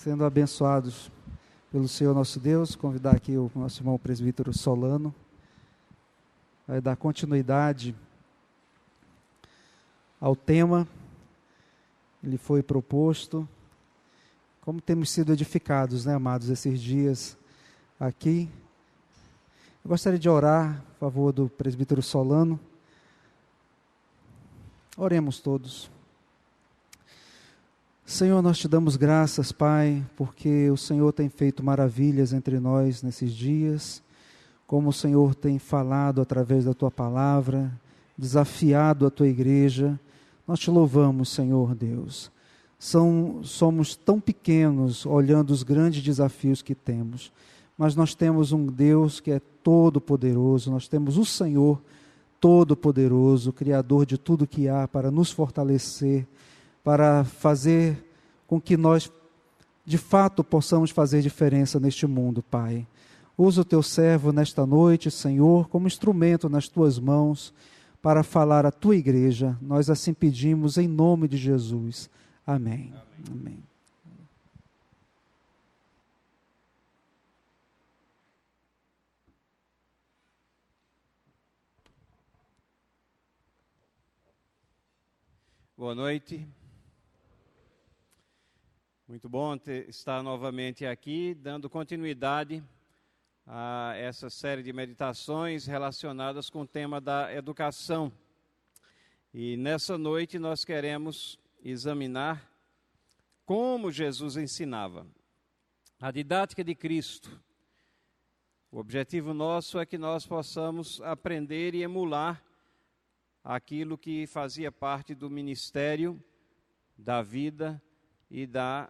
Sendo abençoados pelo Senhor nosso Deus, convidar aqui o nosso irmão presbítero Solano, vai dar continuidade ao tema, ele foi proposto, como temos sido edificados, né, amados, esses dias aqui. Eu gostaria de orar a favor do presbítero Solano. Oremos todos. Senhor, nós te damos graças, Pai, porque o Senhor tem feito maravilhas entre nós nesses dias, como o Senhor tem falado através da Tua palavra, desafiado a Tua igreja. Nós te louvamos, Senhor Deus. Somos tão pequenos olhando os grandes desafios que temos, mas nós temos um Deus que é todo-poderoso, nós temos o Senhor todo-poderoso, Criador de tudo que há, para nos fortalecer, para fazer com que nós, de fato, possamos fazer diferença neste mundo, Pai. Usa o Teu servo nesta noite, Senhor, como instrumento nas Tuas mãos, para falar à Tua igreja. Nós assim pedimos em nome de Jesus. Amém. Amém. Boa noite. Muito bom estar novamente aqui, dando continuidade a essa série de meditações relacionadas com o tema da educação. E nessa noite nós queremos examinar como Jesus ensinava, a didática de Cristo. O objetivo nosso é que nós possamos aprender e emular aquilo que fazia parte do ministério, da vida e da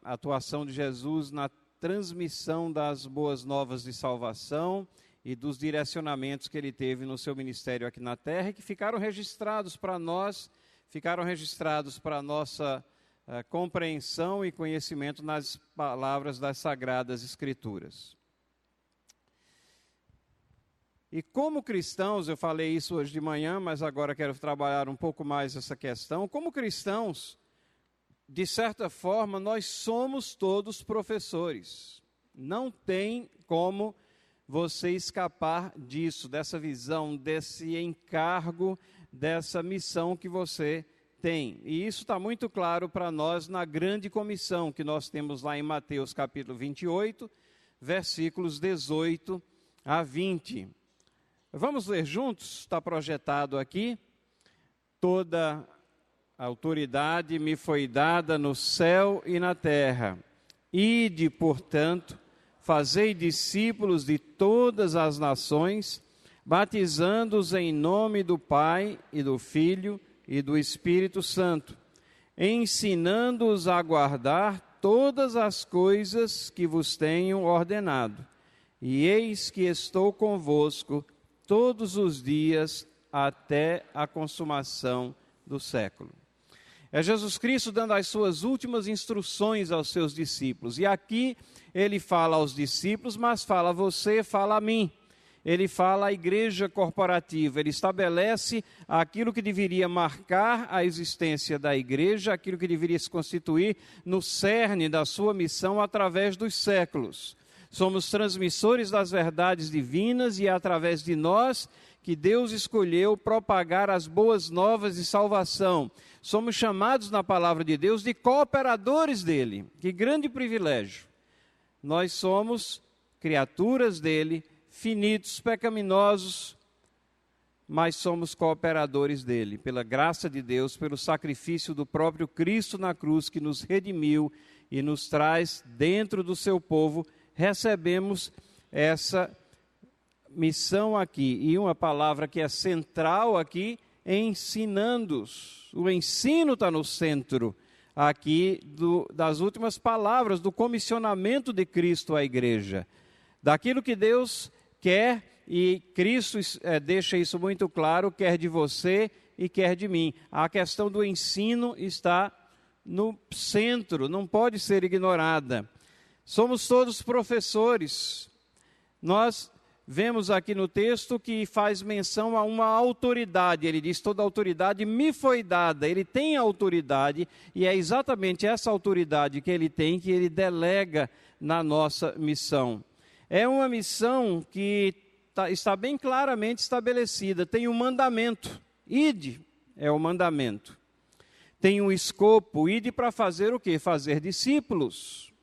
atuação de Jesus na transmissão das boas novas de salvação e dos direcionamentos que ele teve no seu ministério aqui na terra e que ficaram registrados para nós, ficaram registrados para a nossa compreensão e conhecimento nas palavras das Sagradas Escrituras. E como cristãos, eu falei isso hoje de manhã, mas agora quero trabalhar um pouco mais essa questão. Como cristãos, de certa forma, nós somos todos professores. Não tem como você escapar disso, dessa visão, desse encargo, dessa missão que você tem. E isso está muito claro para nós na grande comissão que nós temos lá em Mateus capítulo 28, versículos 18 a 20. Vamos ler juntos? Está projetado aqui. Toda a autoridade me foi dada no céu e na terra. Ide, portanto, fazei discípulos de todas as nações, batizando-os em nome do Pai e do Filho e do Espírito Santo, ensinando-os a guardar todas as coisas que vos tenho ordenado. E eis que estou convosco todos os dias até a consumação do século. É Jesus Cristo dando as suas últimas instruções aos seus discípulos. E aqui ele fala aos discípulos, mas fala a você, fala a mim. Ele fala à igreja corporativa, ele estabelece aquilo que deveria marcar a existência da igreja, aquilo que deveria se constituir no cerne da sua missão através dos séculos. Somos transmissores das verdades divinas e é através de nós que Deus escolheu propagar as boas novas de salvação. Somos chamados na palavra de Deus de cooperadores dele. Que grande privilégio. Nós somos criaturas dele, finitos, pecaminosos, mas somos cooperadores dele, pela graça de Deus, pelo sacrifício do próprio Cristo na cruz que nos redimiu e nos traz dentro do seu povo. Recebemos essa missão aqui, e uma palavra que é central aqui, ensinando-os. O ensino está no centro aqui das últimas palavras, do comissionamento de Cristo à igreja, daquilo que Deus quer, e Cristo deixa isso muito claro, quer de você e quer de mim. A questão do ensino está no centro, não pode ser ignorada. Somos todos professores. Nós vemos aqui no texto que faz menção a uma autoridade. Ele diz: toda autoridade me foi dada. Ele tem autoridade, e é exatamente essa autoridade que ele tem, que ele delega na nossa missão. É uma missão que está bem claramente estabelecida. Tem um mandamento. Ide é o mandamento. Tem um escopo. Ide para fazer o quê? Fazer discípulos.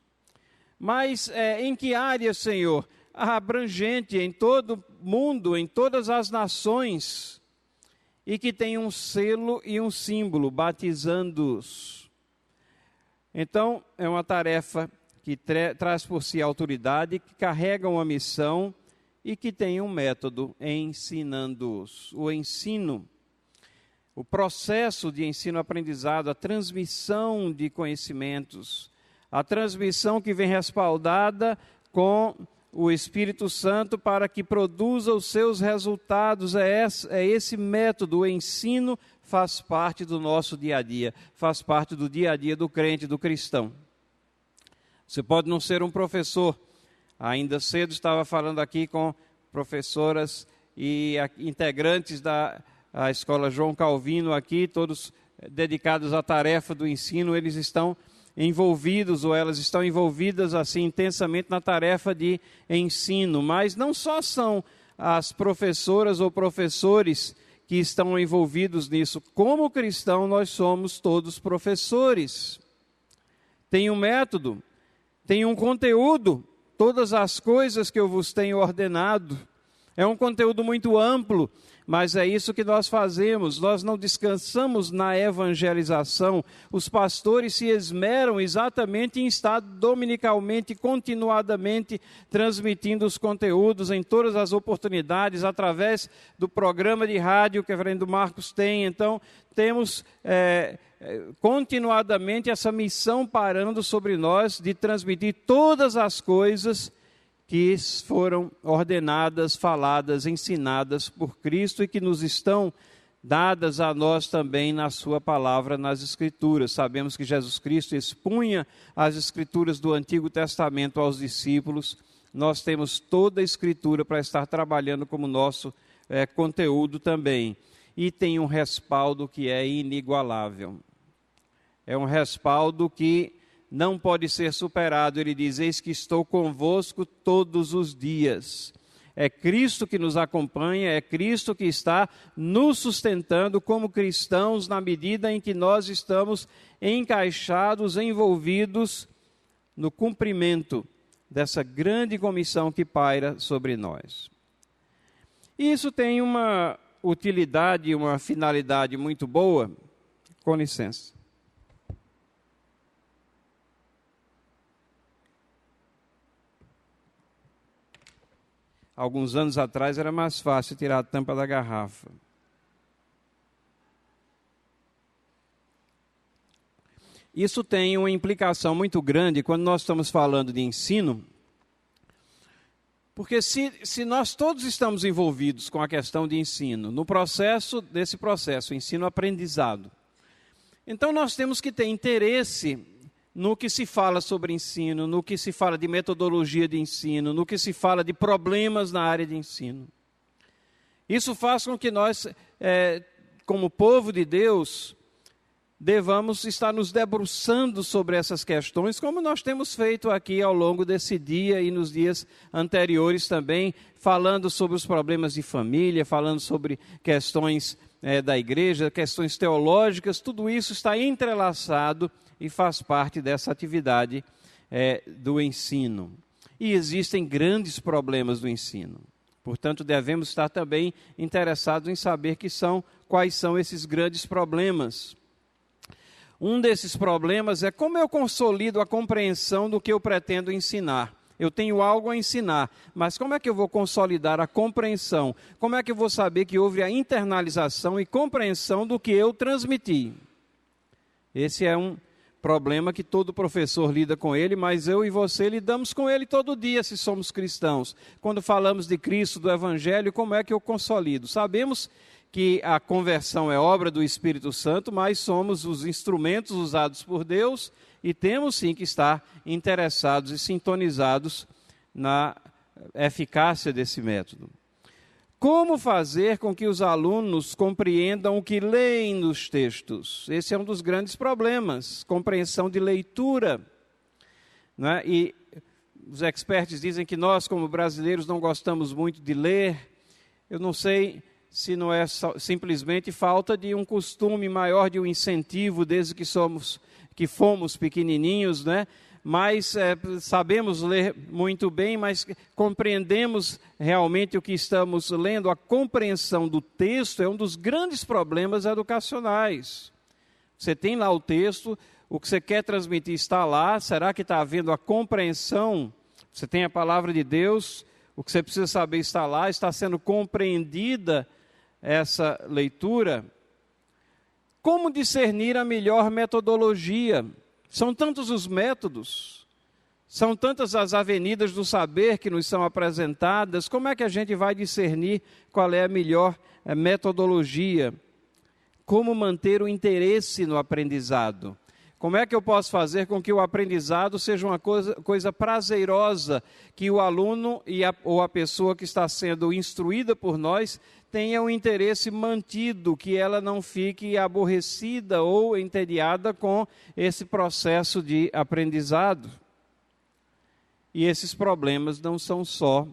Mas em que área, Senhor? Abrangente em todo mundo, em todas as nações, e que tem um selo e um símbolo, batizando-os. Então, é uma tarefa que traz por si autoridade, que carrega uma missão e que tem um método, ensinando-os. O ensino, o processo de ensino-aprendizado, a transmissão de conhecimentos, a transmissão que vem respaldada com o Espírito Santo para que produza os seus resultados. É esse método. O ensino faz parte do nosso dia a dia, faz parte do dia a dia do crente, do cristão. Você pode não ser um professor. Ainda cedo estava falando aqui com professoras e integrantes da Escola João Calvino aqui, todos dedicados à tarefa do ensino. Eles estão envolvidos, ou elas estão envolvidas assim intensamente na tarefa de ensino. Mas não só são as professoras ou professores que estão envolvidos nisso. Como cristão, nós somos todos professores. Tem um método, tem um conteúdo, todas as coisas que eu vos tenho ordenado. É um conteúdo muito amplo, mas é isso que nós fazemos. Nós não descansamos na evangelização. Os pastores se esmeram exatamente em estar dominicalmente, continuadamente, transmitindo os conteúdos em todas as oportunidades, através do programa de rádio que o reverendo Marcos tem. Então, temos continuadamente essa missão parando sobre nós de transmitir todas as coisas que foram ordenadas, faladas, ensinadas por Cristo e que nos estão dadas a nós também na sua palavra, nas Escrituras. Sabemos que Jesus Cristo expunha as Escrituras do Antigo Testamento aos discípulos. Nós temos toda a Escritura para estar trabalhando como nosso conteúdo também. E tem um respaldo que é inigualável. É um respaldo que não pode ser superado. Ele diz: eis que estou convosco todos os dias. É Cristo que nos acompanha, é Cristo que está nos sustentando como cristãos na medida em que nós estamos encaixados, envolvidos no cumprimento dessa grande comissão que paira sobre nós. E isso tem uma utilidade, uma finalidade muito boa. Com licença. Alguns anos atrás era mais fácil tirar a tampa da garrafa. Isso tem uma implicação muito grande quando nós estamos falando de ensino, porque se nós todos estamos envolvidos com a questão de ensino, no processo desse processo, ensino-aprendizado, então nós temos que ter interesse no que se fala sobre ensino, no que se fala de metodologia de ensino, no que se fala de problemas na área de ensino. Isso faz com que nós, como povo de Deus, devamos estar nos debruçando sobre essas questões, como nós temos feito aqui ao longo desse dia e nos dias anteriores também, falando sobre os problemas de família, falando sobre questões da igreja, questões teológicas. Tudo isso está entrelaçado e faz parte dessa atividade do ensino. E existem grandes problemas do ensino. Portanto, devemos estar também interessados em saber quais são esses grandes problemas. Um desses problemas é como eu consolido a compreensão do que eu pretendo ensinar. Eu tenho algo a ensinar, mas como é que eu vou consolidar a compreensão? Como é que eu vou saber que houve a internalização e compreensão do que eu transmiti? Esse é um problema que todo professor lida com ele, mas eu e você lidamos com ele todo dia se somos cristãos. Quando falamos de Cristo, do Evangelho, como é que eu consolido? Sabemos que a conversão é obra do Espírito Santo, mas somos os instrumentos usados por Deus e temos sim que estar interessados e sintonizados na eficácia desse método. Como fazer com que os alunos compreendam o que leem nos textos? Esse é um dos grandes problemas, compreensão de leitura. Né? E os experts dizem que nós, como brasileiros, não gostamos muito de ler. Eu não sei se não é simplesmente falta de um costume maior, de um incentivo desde que fomos pequenininhos, né? Mas sabemos ler muito bem, mas compreendemos realmente o que estamos lendo. A compreensão do texto é um dos grandes problemas educacionais. Você tem lá o texto, o que você quer transmitir está lá, será que está havendo a compreensão? Você tem a palavra de Deus, o que você precisa saber está lá, está sendo compreendida essa leitura? Como discernir a melhor metodologia? São tantos os métodos, são tantas as avenidas do saber que nos são apresentadas, como é que a gente vai discernir qual é a melhor metodologia? Como manter o interesse no aprendizado? Como é que eu posso fazer com que o aprendizado seja uma coisa prazerosa, que o aluno ou a pessoa que está sendo instruída por nós tenha um interesse mantido, que ela não fique aborrecida ou entediada com esse processo de aprendizado? E esses problemas não são só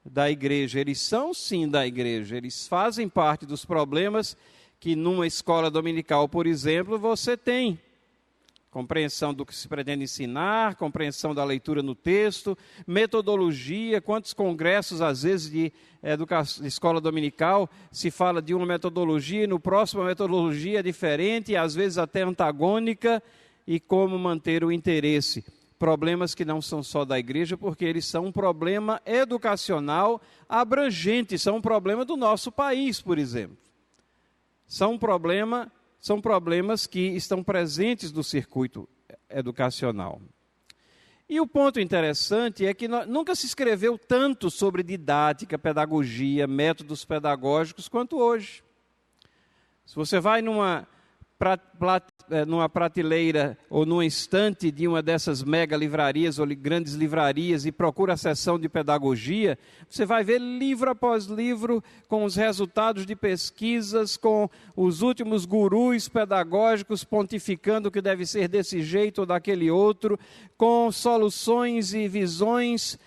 da igreja, eles são sim da igreja, eles fazem parte dos problemas que numa escola dominical, por exemplo, você tem. Compreensão do que se pretende ensinar, compreensão da leitura no texto, metodologia, quantos congressos, às vezes, de escola dominical, se fala de uma metodologia, e no próximo a metodologia é diferente, e às vezes até antagônica, e como manter o interesse. Problemas que não são só da igreja, porque eles são um problema educacional abrangente, são um problema do nosso país, por exemplo. São problemas que estão presentes no circuito educacional. E o ponto interessante é que nunca se escreveu tanto sobre didática, pedagogia, métodos pedagógicos quanto hoje. Se você vai numa prateleira ou numa estante de uma dessas mega livrarias ou grandes livrarias e procura a seção de pedagogia, você vai ver livro após livro com os resultados de pesquisas, com os últimos gurus pedagógicos pontificando que deve ser desse jeito ou daquele outro, com soluções e visões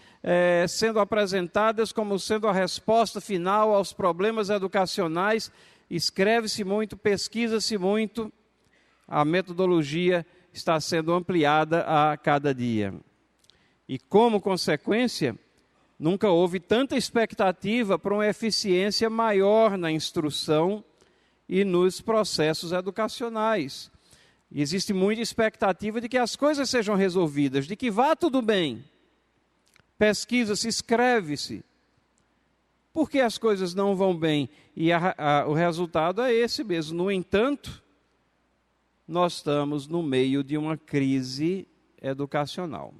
sendo apresentadas como sendo a resposta final aos problemas educacionais. Escreve-se muito, pesquisa-se muito, a metodologia está sendo ampliada a cada dia. E como consequência, nunca houve tanta expectativa para uma eficiência maior na instrução e nos processos educacionais. E existe muita expectativa de que as coisas sejam resolvidas, de que vá tudo bem. Pesquisa-se, escreve-se. Por que as coisas não vão bem? E o resultado é esse mesmo. No entanto, nós estamos no meio de uma crise educacional.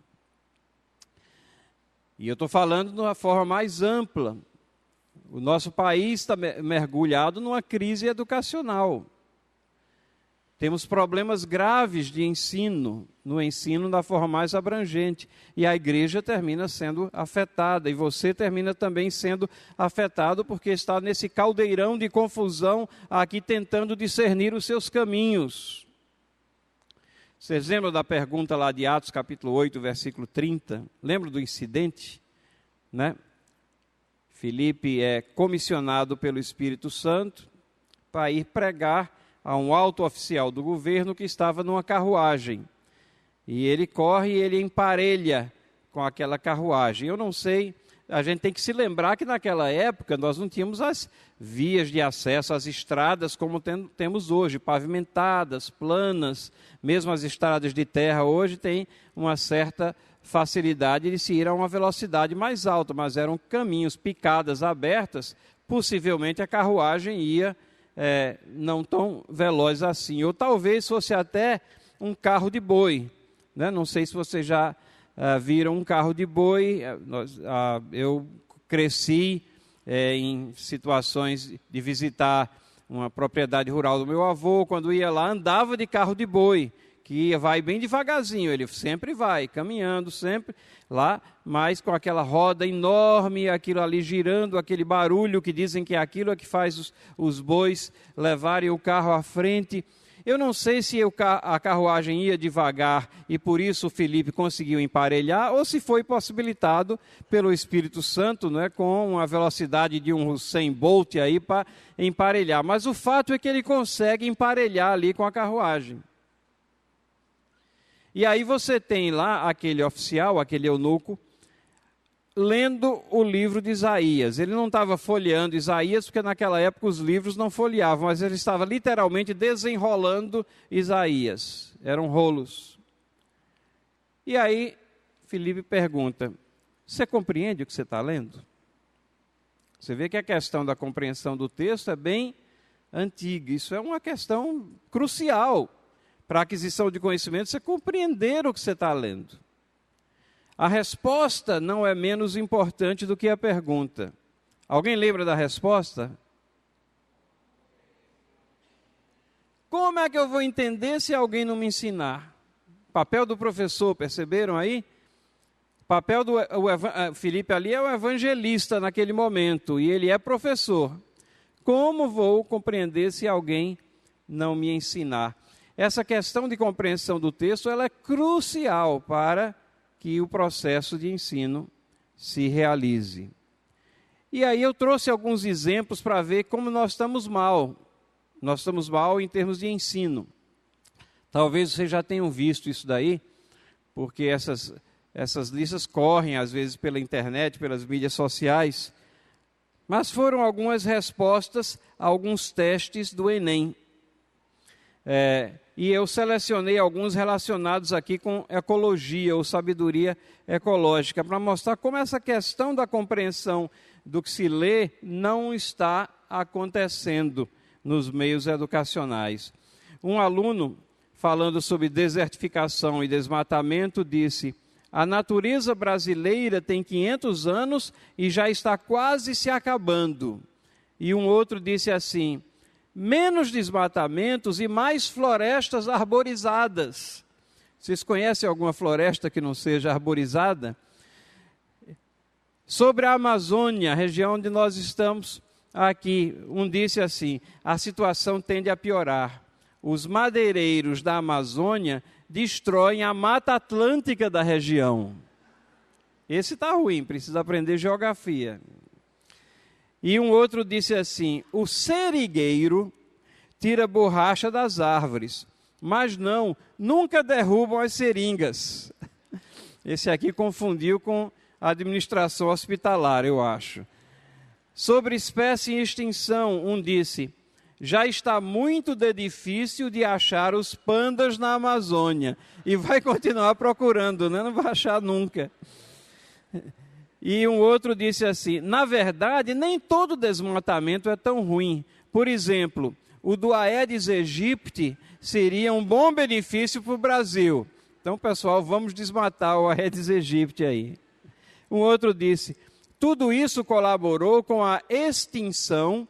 E eu estou falando de uma forma mais ampla. O nosso país está mergulhado numa crise educacional. Temos problemas graves de ensino, no ensino da forma mais abrangente. E a igreja termina sendo afetada, e você termina também sendo afetado, porque está nesse caldeirão de confusão aqui tentando discernir os seus caminhos. Vocês lembram da pergunta lá de Atos capítulo 8, versículo 30? Lembram do incidente? Né? Filipe é comissionado pelo Espírito Santo para ir pregar a um alto oficial do governo que estava numa carruagem. E ele corre e ele emparelha com aquela carruagem. Eu não sei, a gente tem que se lembrar que naquela época nós não tínhamos as vias de acesso às estradas como temos hoje, pavimentadas, planas. Mesmo as estradas de terra hoje têm uma certa facilidade de se ir a uma velocidade mais alta, mas eram caminhos, picadas abertas, possivelmente a carruagem ia não tão veloz assim, ou talvez fosse até um carro de boi, né? Não sei se vocês já viram um carro de boi. Eu cresci em situações de visitar uma propriedade rural do meu avô. Quando ia lá, andava de carro de boi, que vai bem devagarzinho, ele sempre vai, caminhando, sempre lá, mas com aquela roda enorme, aquilo ali girando, aquele barulho que dizem que é aquilo que faz os bois levarem o carro à frente. Eu não sei se a carruagem ia devagar e por isso o Filipe conseguiu emparelhar, ou se foi possibilitado pelo Espírito Santo, né, com uma velocidade de um Usain Bolt aí para emparelhar. Mas o fato é que ele consegue emparelhar ali com a carruagem. E aí você tem lá aquele oficial, aquele eunuco, lendo o livro de Isaías. Ele não estava folheando Isaías, porque naquela época os livros não folheavam, mas ele estava literalmente desenrolando Isaías. Eram rolos. E aí, Filipe pergunta, você compreende o que você está lendo? Você vê que a questão da compreensão do texto é bem antiga. Isso é uma questão crucial para a aquisição de conhecimento, você compreender o que você está lendo. A resposta não é menos importante do que a pergunta. Alguém lembra da resposta? Como é que eu vou entender se alguém não me ensinar? Papel do professor, perceberam aí? Papel do Filipe ali é o evangelista naquele momento, e ele é professor. Como vou compreender se alguém não me ensinar? Essa questão de compreensão do texto, ela é crucial para que o processo de ensino se realize. E aí eu trouxe alguns exemplos para ver como nós estamos mal. Nós estamos mal em termos de ensino. Talvez vocês já tenham visto isso daí, porque essas listas correm às vezes pela internet, pelas mídias sociais, mas foram algumas respostas a alguns testes do Enem. E eu selecionei alguns relacionados aqui com ecologia ou sabedoria ecológica, para mostrar como essa questão da compreensão do que se lê não está acontecendo nos meios educacionais. Um aluno, falando sobre desertificação e desmatamento, disse: a natureza brasileira tem 500 anos e já está quase se acabando. E um outro disse assim: menos desmatamentos e mais florestas arborizadas. Vocês conhecem alguma floresta que não seja arborizada? Sobre a Amazônia, a região onde nós estamos aqui, um disse assim: a situação tende a piorar. Os madeireiros da Amazônia destroem a Mata Atlântica da região. Esse está ruim, precisa aprender geografia. E um outro disse assim: o serigueiro tira borracha das árvores, mas nunca derrubam as seringas. Esse aqui confundiu com a administração hospitalar, eu acho. Sobre espécie em extinção, um disse: já está muito difícil de achar os pandas na Amazônia. E vai continuar procurando, né? Não vai achar nunca. E um outro disse assim: na verdade, nem todo desmatamento é tão ruim. Por exemplo, o do Aedes aegypti seria um bom benefício para o Brasil. Então, pessoal, vamos desmatar o Aedes aegypti aí. Um outro disse: tudo isso colaborou com a extinção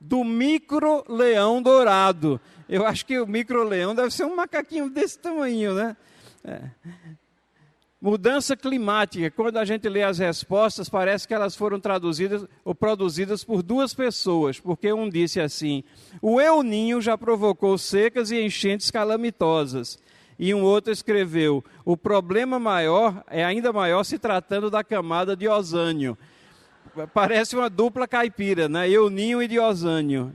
do micro-leão dourado. Eu acho que o micro-leão deve ser um macaquinho desse tamanho, né? Mudança climática. Quando a gente lê as respostas, parece que elas foram traduzidas ou produzidas por duas pessoas, porque um disse assim: o El Niño já provocou secas e enchentes calamitosas. E um outro escreveu: o problema maior é ainda maior se tratando da camada de ozônio. Parece uma dupla caipira, né? El Niño e de ozônio.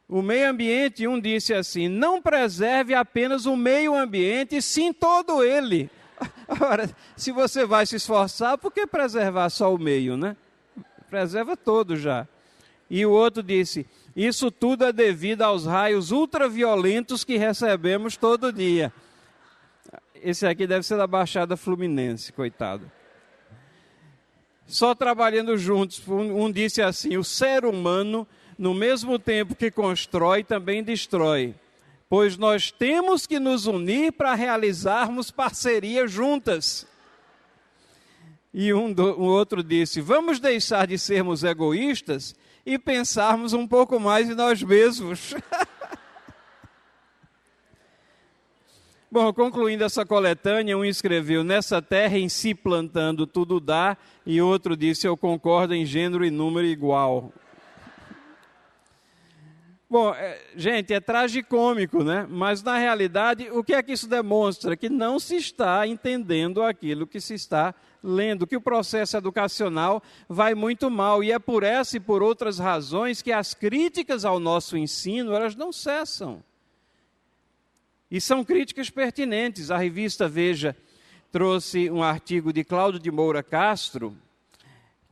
O meio ambiente, um disse assim: não preserve apenas o meio ambiente, e sim todo ele. Ora, se você vai se esforçar, por que preservar só o meio, né? Preserva todo já. E o outro disse: isso tudo é devido aos raios ultraviolentos que recebemos todo dia. Esse aqui deve ser da Baixada Fluminense, coitado. Só trabalhando juntos, um disse assim: o ser humano, no mesmo tempo que constrói, também destrói, pois nós temos que nos unir para realizarmos parceria juntas. E um outro disse: vamos deixar de sermos egoístas e pensarmos um pouco mais em nós mesmos. Bom, concluindo essa coletânea, um escreveu: nessa terra em si plantando tudo dá, e outro disse: eu concordo em gênero e número igual. Bom, gente, é tragicômico, né? Mas na realidade, o que é que isso demonstra? Que não se está entendendo aquilo que se está lendo, que o processo educacional vai muito mal, e é por essa e por outras razões que as críticas ao nosso ensino, elas não cessam. E são críticas pertinentes. A revista Veja trouxe um artigo de Cláudio de Moura Castro,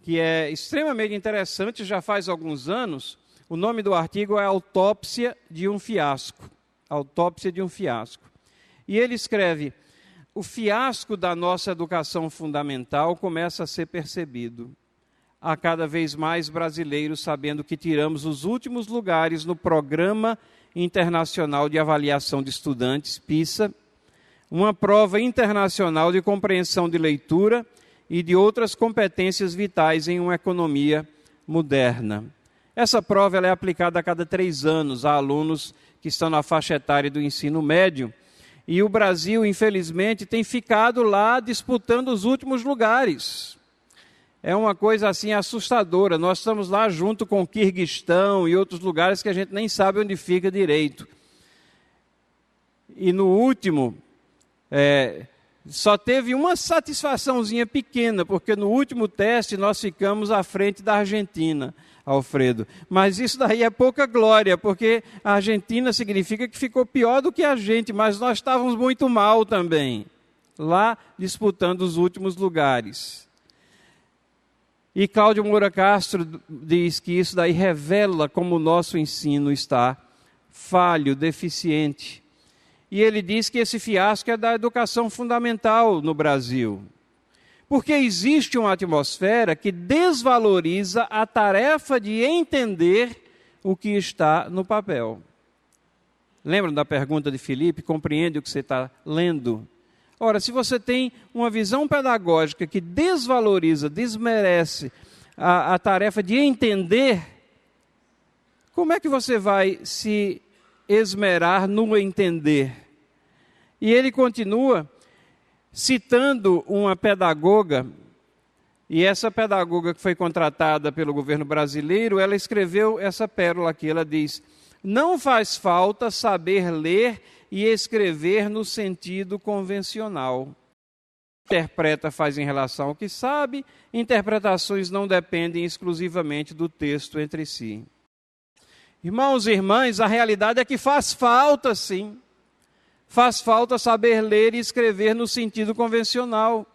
que é extremamente interessante, já faz alguns anos. O nome do artigo é Autópsia de um Fiasco. Autópsia de um Fiasco. E ele escreve: o fiasco da nossa educação fundamental começa a ser percebido. Há cada vez mais brasileiros sabendo que tiramos os últimos lugares no Programa Internacional de Avaliação de Estudantes, PISA, uma prova internacional de compreensão de leitura e de outras competências vitais em uma economia moderna. Essa prova ela é aplicada a cada 3 anos a alunos que estão na faixa etária do ensino médio, e o Brasil, infelizmente, tem ficado lá disputando os últimos lugares. É uma coisa assim assustadora. Nós estamos lá junto com o Quirguistão e outros lugares que a gente nem sabe onde fica direito. E no último, só teve uma satisfaçãozinha pequena, porque no último teste nós ficamos à frente da Argentina, Alfredo. Mas isso daí é pouca glória, porque a Argentina significa que ficou pior do que a gente, mas nós estávamos muito mal também, lá disputando os últimos lugares. E Cláudio Moura Castro diz que isso daí revela como o nosso ensino está falho, deficiente. E ele diz que esse fiasco é da educação fundamental no Brasil. Porque existe uma atmosfera que desvaloriza a tarefa de entender o que está no papel. Lembram da pergunta de Filipe? Compreende o que você está lendo? Ora, se você tem uma visão pedagógica que desvaloriza, desmerece a tarefa de entender, como é que você vai se esmerar no entender? E ele continua citando uma pedagoga, e essa pedagoga que foi contratada pelo governo brasileiro, ela escreveu essa pérola aqui, ela diz: não faz falta saber ler e escrever no sentido convencional. Interpreta faz em relação ao que sabe, interpretações não dependem exclusivamente do texto entre si. Irmãos e irmãs, a realidade é que faz falta, sim. Faz falta saber ler e escrever no sentido convencional.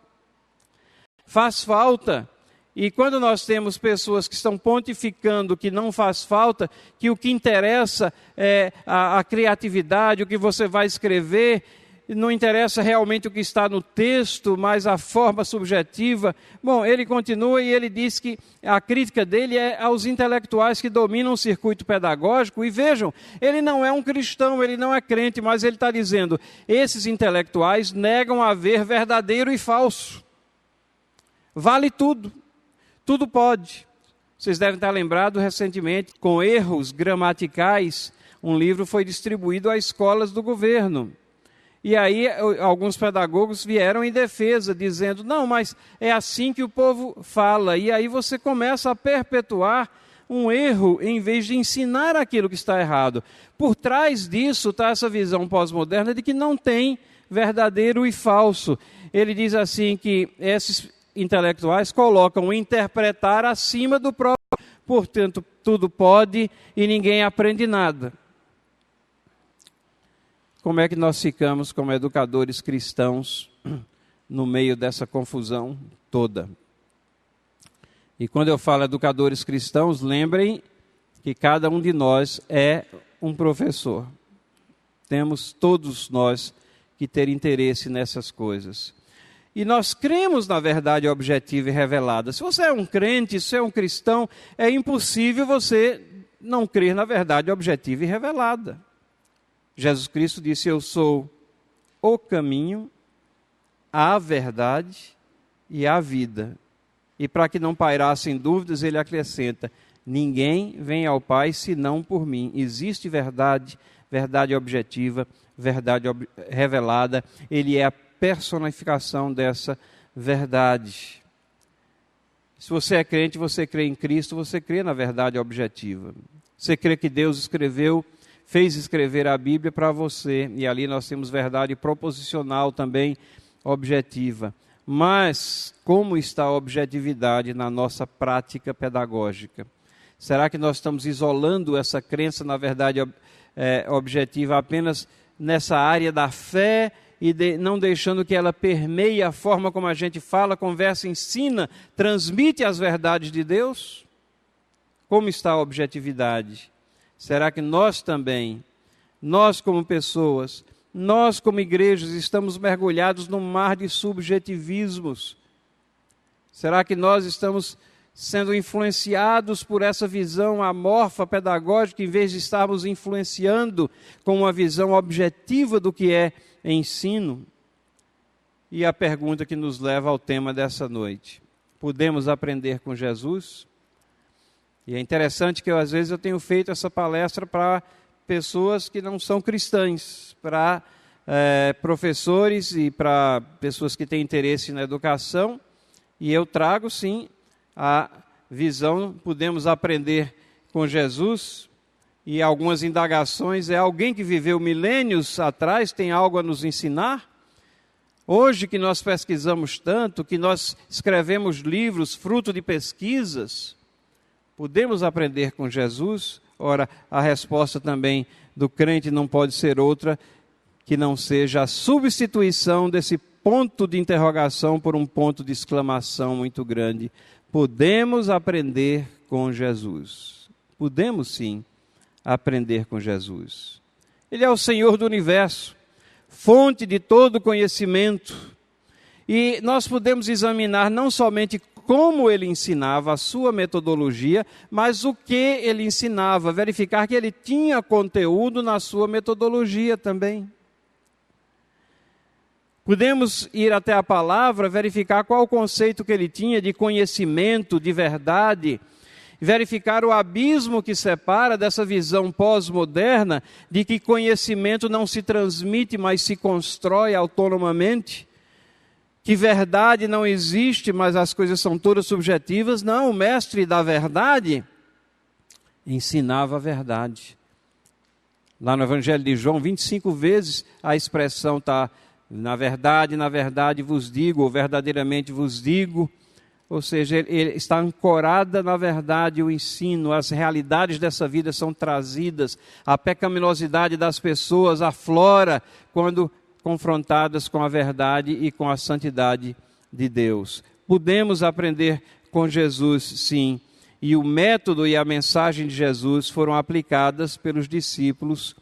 Faz falta. E quando nós temos pessoas que estão pontificando que não faz falta, que o que interessa é a criatividade, o que você vai escrever, não interessa realmente o que está no texto, mas a forma subjetiva. Bom, ele continua e ele diz que a crítica dele é aos intelectuais que dominam o circuito pedagógico. E vejam, ele não é um cristão, ele não é crente, mas ele está dizendo: esses intelectuais negam haver verdadeiro e falso. Vale tudo. Tudo pode. Vocês devem estar lembrados recentemente, com erros gramaticais, um livro foi distribuído a escolas do governo. E aí alguns pedagogos vieram em defesa, dizendo: não, mas é assim que o povo fala. E aí você começa a perpetuar um erro em vez de ensinar aquilo que está errado. Por trás disso está essa visão pós-moderna de que não tem verdadeiro e falso. Ele diz assim que esses intelectuais colocam o interpretar acima do próprio, portanto, tudo pode e ninguém aprende nada. Como é que nós ficamos como educadores cristãos no meio dessa confusão toda? E quando eu falo educadores cristãos, lembrem que cada um de nós é um professor. Temos todos nós que ter interesse nessas coisas. E nós cremos na verdade objetiva e revelada. Se você é um crente, se é um cristão, é impossível você não crer na verdade objetiva e revelada. Jesus Cristo disse: eu sou o caminho, a verdade e a vida. E para que não pairassem dúvidas, ele acrescenta: ninguém vem ao Pai senão por mim. Existe verdade, verdade objetiva, verdade revelada. Ele é a personificação dessa verdade. Se você é crente, você crê em Cristo, você crê na verdade objetiva. Você crê que Deus fez escrever a Bíblia para você, e ali nós temos verdade proposicional também objetiva. Mas como está a objetividade na nossa prática pedagógica? Será que nós estamos isolando essa crença na verdade objetiva apenas nessa área da fé e não deixando que ela permeie a forma como a gente fala, conversa, ensina, transmite as verdades de Deus? Como está a objetividade? Será que nós também, nós como pessoas, nós como igrejas, estamos mergulhados num mar de subjetivismos? Será que nós estamos sendo influenciados por essa visão amorfa pedagógica, em vez de estarmos influenciando com uma visão objetiva do que é ensino? E a pergunta que nos leva ao tema dessa noite: podemos aprender com Jesus? E é interessante que às vezes eu tenho feito essa palestra para pessoas que não são cristãs, para professores e para pessoas que têm interesse na educação, e eu trago sim a visão, podemos aprender com Jesus, e algumas indagações, é alguém que viveu milênios atrás, tem algo a nos ensinar? Hoje que nós pesquisamos tanto, que nós escrevemos livros, fruto de pesquisas, podemos aprender com Jesus? Ora, a resposta também do crente não pode ser outra que não seja a substituição desse ponto de interrogação por um ponto de exclamação muito grande. Podemos aprender com Jesus. Podemos sim aprender com Jesus. Ele é o Senhor do universo, fonte de todo conhecimento. E nós podemos examinar não somente como ele ensinava, a sua metodologia, mas o que ele ensinava, verificar que ele tinha conteúdo na sua metodologia também. Podemos ir até a palavra, verificar qual o conceito que ele tinha de conhecimento, de verdade, verificar o abismo que separa dessa visão pós-moderna de que conhecimento não se transmite, mas se constrói autonomamente, que verdade não existe, mas as coisas são todas subjetivas. Não, o mestre da verdade ensinava a verdade. Lá no Evangelho de João, 25 vezes a expressão está: na verdade vos digo, ou verdadeiramente vos digo. Ou seja, ele está ancorada na verdade o ensino, as realidades dessa vida são trazidas, a pecaminosidade das pessoas aflora quando confrontadas com a verdade e com a santidade de Deus. Podemos aprender com Jesus, sim, e o método e a mensagem de Jesus foram aplicadas pelos discípulos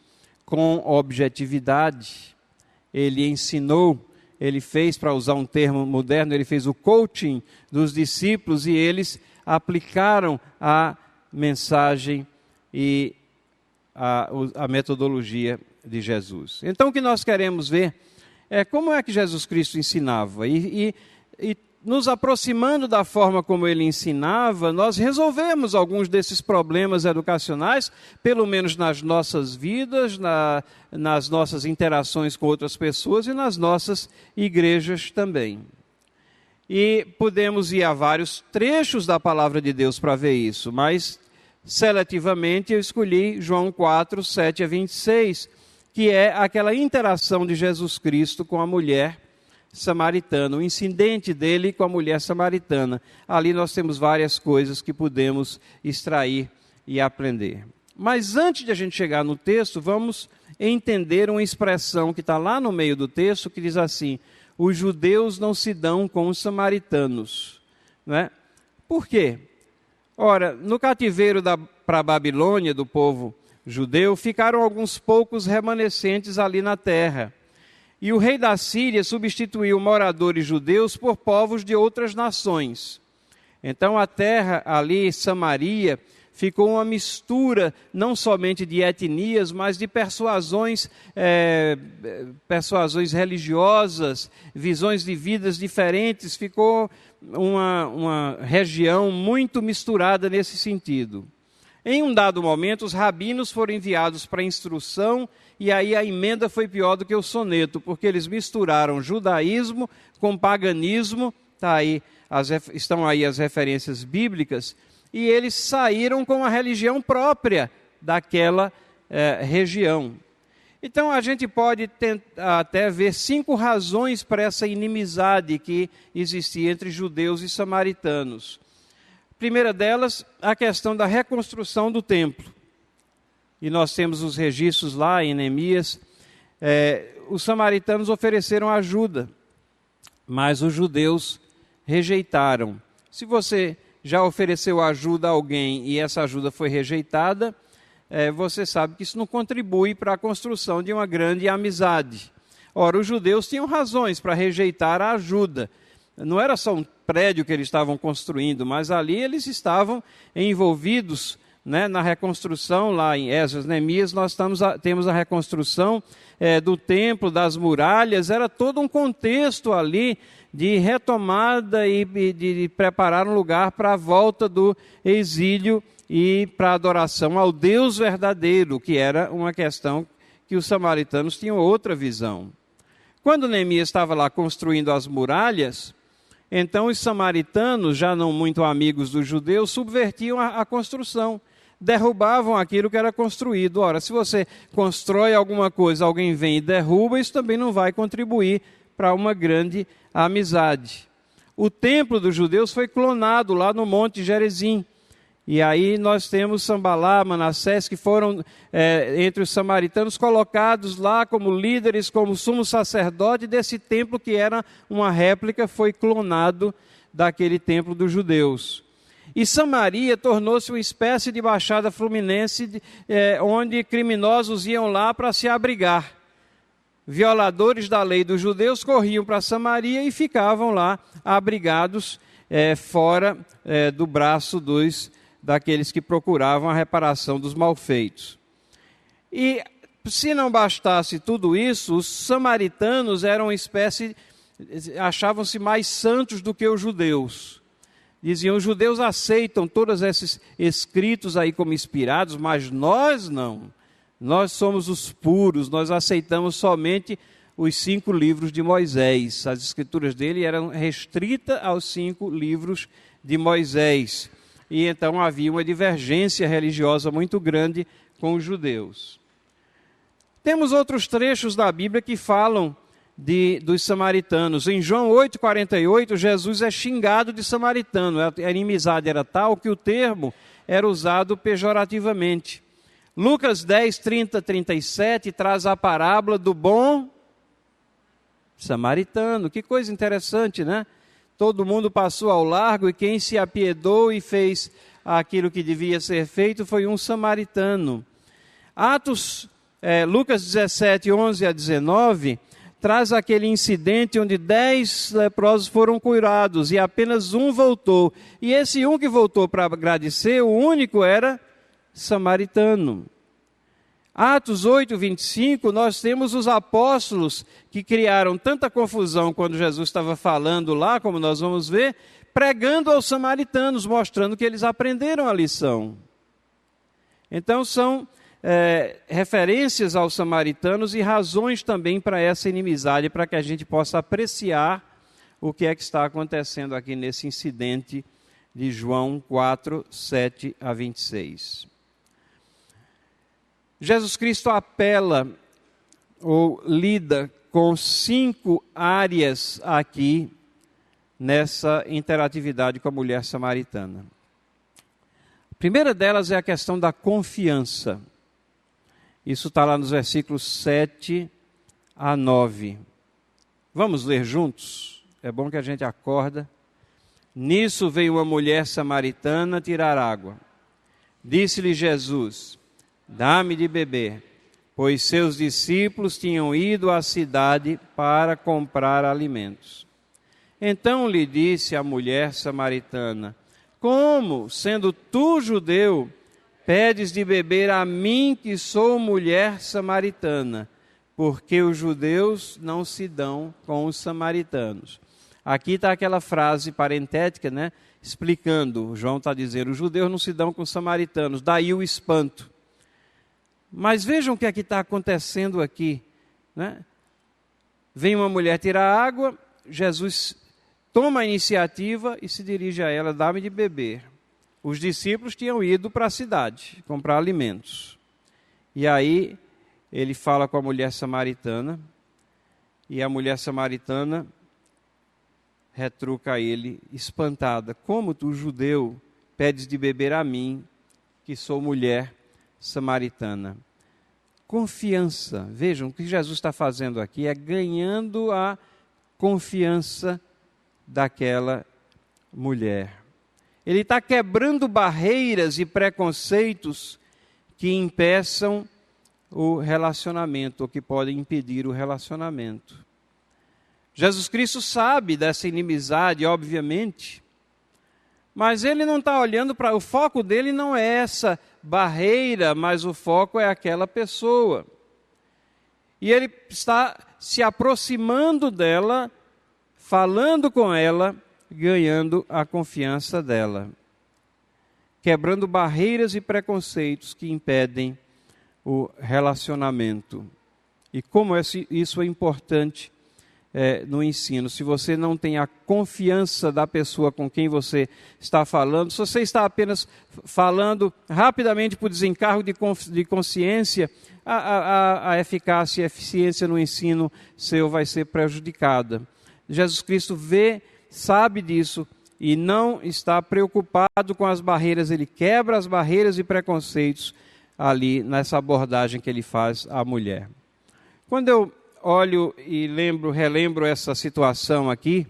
com objetividade. Ele ensinou, ele fez, para usar um termo moderno, ele fez o coaching dos discípulos e eles aplicaram a mensagem e a metodologia de Jesus. Então o que nós queremos ver é como é que Jesus Cristo ensinava e nos aproximando da forma como ele ensinava, nós resolvemos alguns desses problemas educacionais, pelo menos nas nossas vidas, nas nossas interações com outras pessoas e nas nossas igrejas também. E podemos ir a vários trechos da palavra de Deus para ver isso, mas seletivamente eu escolhi João 4, 7 a 26, que é aquela interação de Jesus Cristo com a mulher samaritana, o incidente dele com a mulher samaritana. Ali nós temos várias coisas que podemos extrair e aprender. Mas antes de a gente chegar no texto, vamos entender uma expressão que está lá no meio do texto, que diz assim: os judeus não se dão com os samaritanos. Não é? Por quê? Ora, no cativeiro para a Babilônia do povo judeu, ficaram alguns poucos remanescentes ali na terra. E o rei da Síria substituiu moradores judeus por povos de outras nações. Então a terra ali, Samaria, ficou uma mistura não somente de etnias, mas de persuasões religiosas, visões de vidas diferentes. Ficou uma região muito misturada nesse sentido. Em um dado momento, os rabinos foram enviados para instrução, e aí a emenda foi pior do que o soneto, porque eles misturaram judaísmo com paganismo, estão aí as referências bíblicas, e eles saíram com a religião própria daquela região. Então a gente pode até ver 5 razões para essa inimizade que existia entre judeus e samaritanos. A primeira delas, a questão da reconstrução do templo. E nós temos os registros lá em Neemias. Os samaritanos ofereceram ajuda, mas os judeus rejeitaram. Se você já ofereceu ajuda a alguém e essa ajuda foi rejeitada, você sabe que isso não contribui para a construção de uma grande amizade. Ora, os judeus tinham razões para rejeitar a ajuda. Não era só um prédio que eles estavam construindo, mas ali eles estavam envolvidos, né, na reconstrução. Lá em Esdras, Neemias, nós temos a reconstrução do templo, das muralhas. Era todo um contexto ali de retomada e de preparar um lugar para a volta do exílio e para a adoração ao Deus verdadeiro, que era uma questão que os samaritanos tinham outra visão. Quando Neemias estava lá construindo as muralhas, então os samaritanos, já não muito amigos dos judeus, subvertiam a construção, derrubavam aquilo que era construído. Ora, se você constrói alguma coisa, alguém vem e derruba, isso também não vai contribuir para uma grande amizade. O templo dos judeus foi clonado lá no Monte Gerizim. E aí nós temos Sambalá, Manassés, que foram, entre os samaritanos, colocados lá como líderes, como sumo sacerdote desse templo que era uma réplica, foi clonado daquele templo dos judeus. E Samaria tornou-se uma espécie de baixada fluminense, onde criminosos iam lá para se abrigar. Violadores da lei dos judeus corriam para Samaria e ficavam lá abrigados fora do braço daqueles que procuravam a reparação dos malfeitos. E se não bastasse tudo isso, os samaritanos eram uma espécie, achavam-se mais santos do que os judeus. Diziam, os judeus aceitam todos esses escritos aí como inspirados, mas nós não. Nós somos os puros, nós aceitamos somente os 5 livros de Moisés. As escrituras dele eram restritas aos 5 livros de Moisés. E então havia uma divergência religiosa muito grande com os judeus. Temos outros trechos da Bíblia que falam dos samaritanos. Em João 8,48, Jesus é xingado de samaritano. A inimizade era tal que o termo era usado pejorativamente. Lucas 10, 30, 37 traz a parábola do bom samaritano. Que coisa interessante, né? Todo mundo passou ao largo e quem se apiedou e fez aquilo que devia ser feito foi um samaritano. Lucas 17, 11 a 19, traz aquele incidente onde 10 leprosos foram curados e apenas um voltou. E esse um que voltou para agradecer, o único era samaritano. Atos 8, 25, nós temos os apóstolos que criaram tanta confusão quando Jesus estava falando lá, como nós vamos ver, pregando aos samaritanos, mostrando que eles aprenderam a lição. Então são referências aos samaritanos e razões também para essa inimizade, para que a gente possa apreciar o que é que está acontecendo aqui nesse incidente de João 4, 7 a 26. Jesus Cristo apela ou lida com 5 áreas aqui nessa interatividade com a mulher samaritana. A primeira delas é a questão da confiança. Isso está lá nos versículos 7 a 9. Vamos ler juntos? É bom que a gente acorda. Nisso veio uma mulher samaritana tirar água. Disse-lhe Jesus: dá-me de beber, pois seus discípulos tinham ido à cidade para comprar alimentos. Então lhe disse a mulher samaritana: como, sendo tu judeu, pedes de beber a mim que sou mulher samaritana? Porque os judeus não se dão com os samaritanos. Aqui está aquela frase parentética, né, explicando, João está dizendo, os judeus não se dão com os samaritanos, daí o espanto. Mas vejam o que é que está acontecendo aqui, né? Vem uma mulher tirar água, Jesus toma a iniciativa e se dirige a ela, dá-me de beber. Os discípulos tinham ido para a cidade comprar alimentos. E aí ele fala com a mulher samaritana, e a mulher samaritana retruca a ele, espantada: como tu, judeu, pedes de beber a mim, que sou mulher samaritana? Confiança. Vejam, o que Jesus está fazendo aqui é ganhando a confiança daquela mulher. Ele está quebrando barreiras e preconceitos que impeçam o relacionamento, ou que podem impedir o relacionamento. Jesus Cristo sabe dessa inimizade, obviamente, mas ele não está olhando para... O foco dele não é essa barreira, mas o foco é aquela pessoa. E ele está se aproximando dela, falando com ela, ganhando a confiança dela, quebrando barreiras e preconceitos que impedem o relacionamento. E como isso é importante no ensino. Se você não tem a confiança da pessoa com quem você está falando, se você está apenas falando rapidamente por desencargo de consciência, a eficácia e a eficiência no ensino seu vai ser prejudicada. Jesus Cristo sabe disso e não está preocupado com as barreiras. Ele quebra as barreiras e preconceitos ali nessa abordagem que ele faz à mulher. Quando eu olho e relembro essa situação aqui,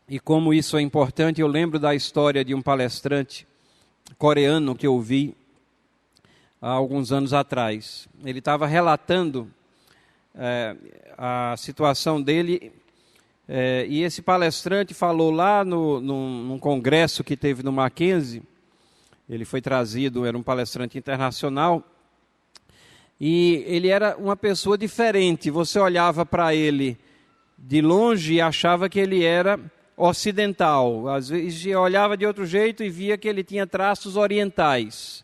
e como isso é importante, eu lembro da história de um palestrante coreano que eu vi há alguns anos atrás. Ele estava relatando a situação dele, e esse palestrante falou lá num congresso que teve no Mackenzie. Ele foi trazido, era um palestrante internacional, e ele era uma pessoa diferente. Você olhava para ele de longe e achava que ele era ocidental. Às vezes olhava de outro jeito e via que ele tinha traços orientais.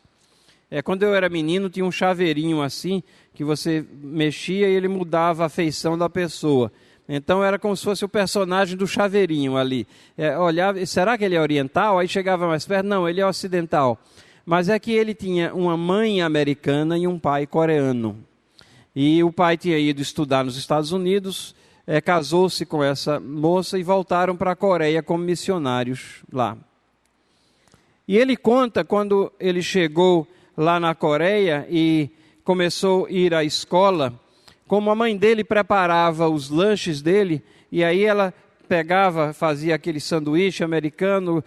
Quando eu era menino, tinha um chaveirinho assim, que você mexia e ele mudava a feição da pessoa. Então era como se fosse o personagem do chaveirinho ali. Olhava, será que ele é oriental? Aí chegava mais perto, não, ele é ocidental. Mas é que ele tinha uma mãe americana e um pai coreano. E o pai tinha ido estudar nos Estados Unidos, casou-se com essa moça e voltaram para a Coreia como missionários lá. E ele conta quando ele chegou lá na Coreia e começou a ir à escola, como a mãe dele preparava os lanches dele, e aí ela fazia aquele sanduíche americano,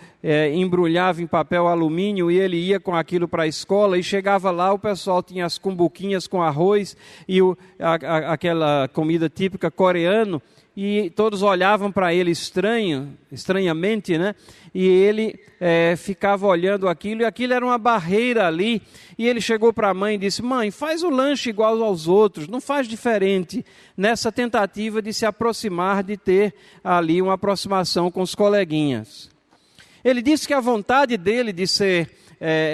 embrulhava em papel alumínio, e ele ia com aquilo para a escola, e chegava lá, o pessoal tinha as cumbuquinhas com arroz, e aquela comida típica coreana, e todos olhavam para ele estranhamente, né? E ele ficava olhando aquilo, e aquilo era uma barreira ali, e ele chegou para a mãe e disse: mãe, faz o lanche igual aos outros, não faz diferente, nessa tentativa de se aproximar, de ter ali uma aproximação com os coleguinhas. Ele disse que a vontade dele de ser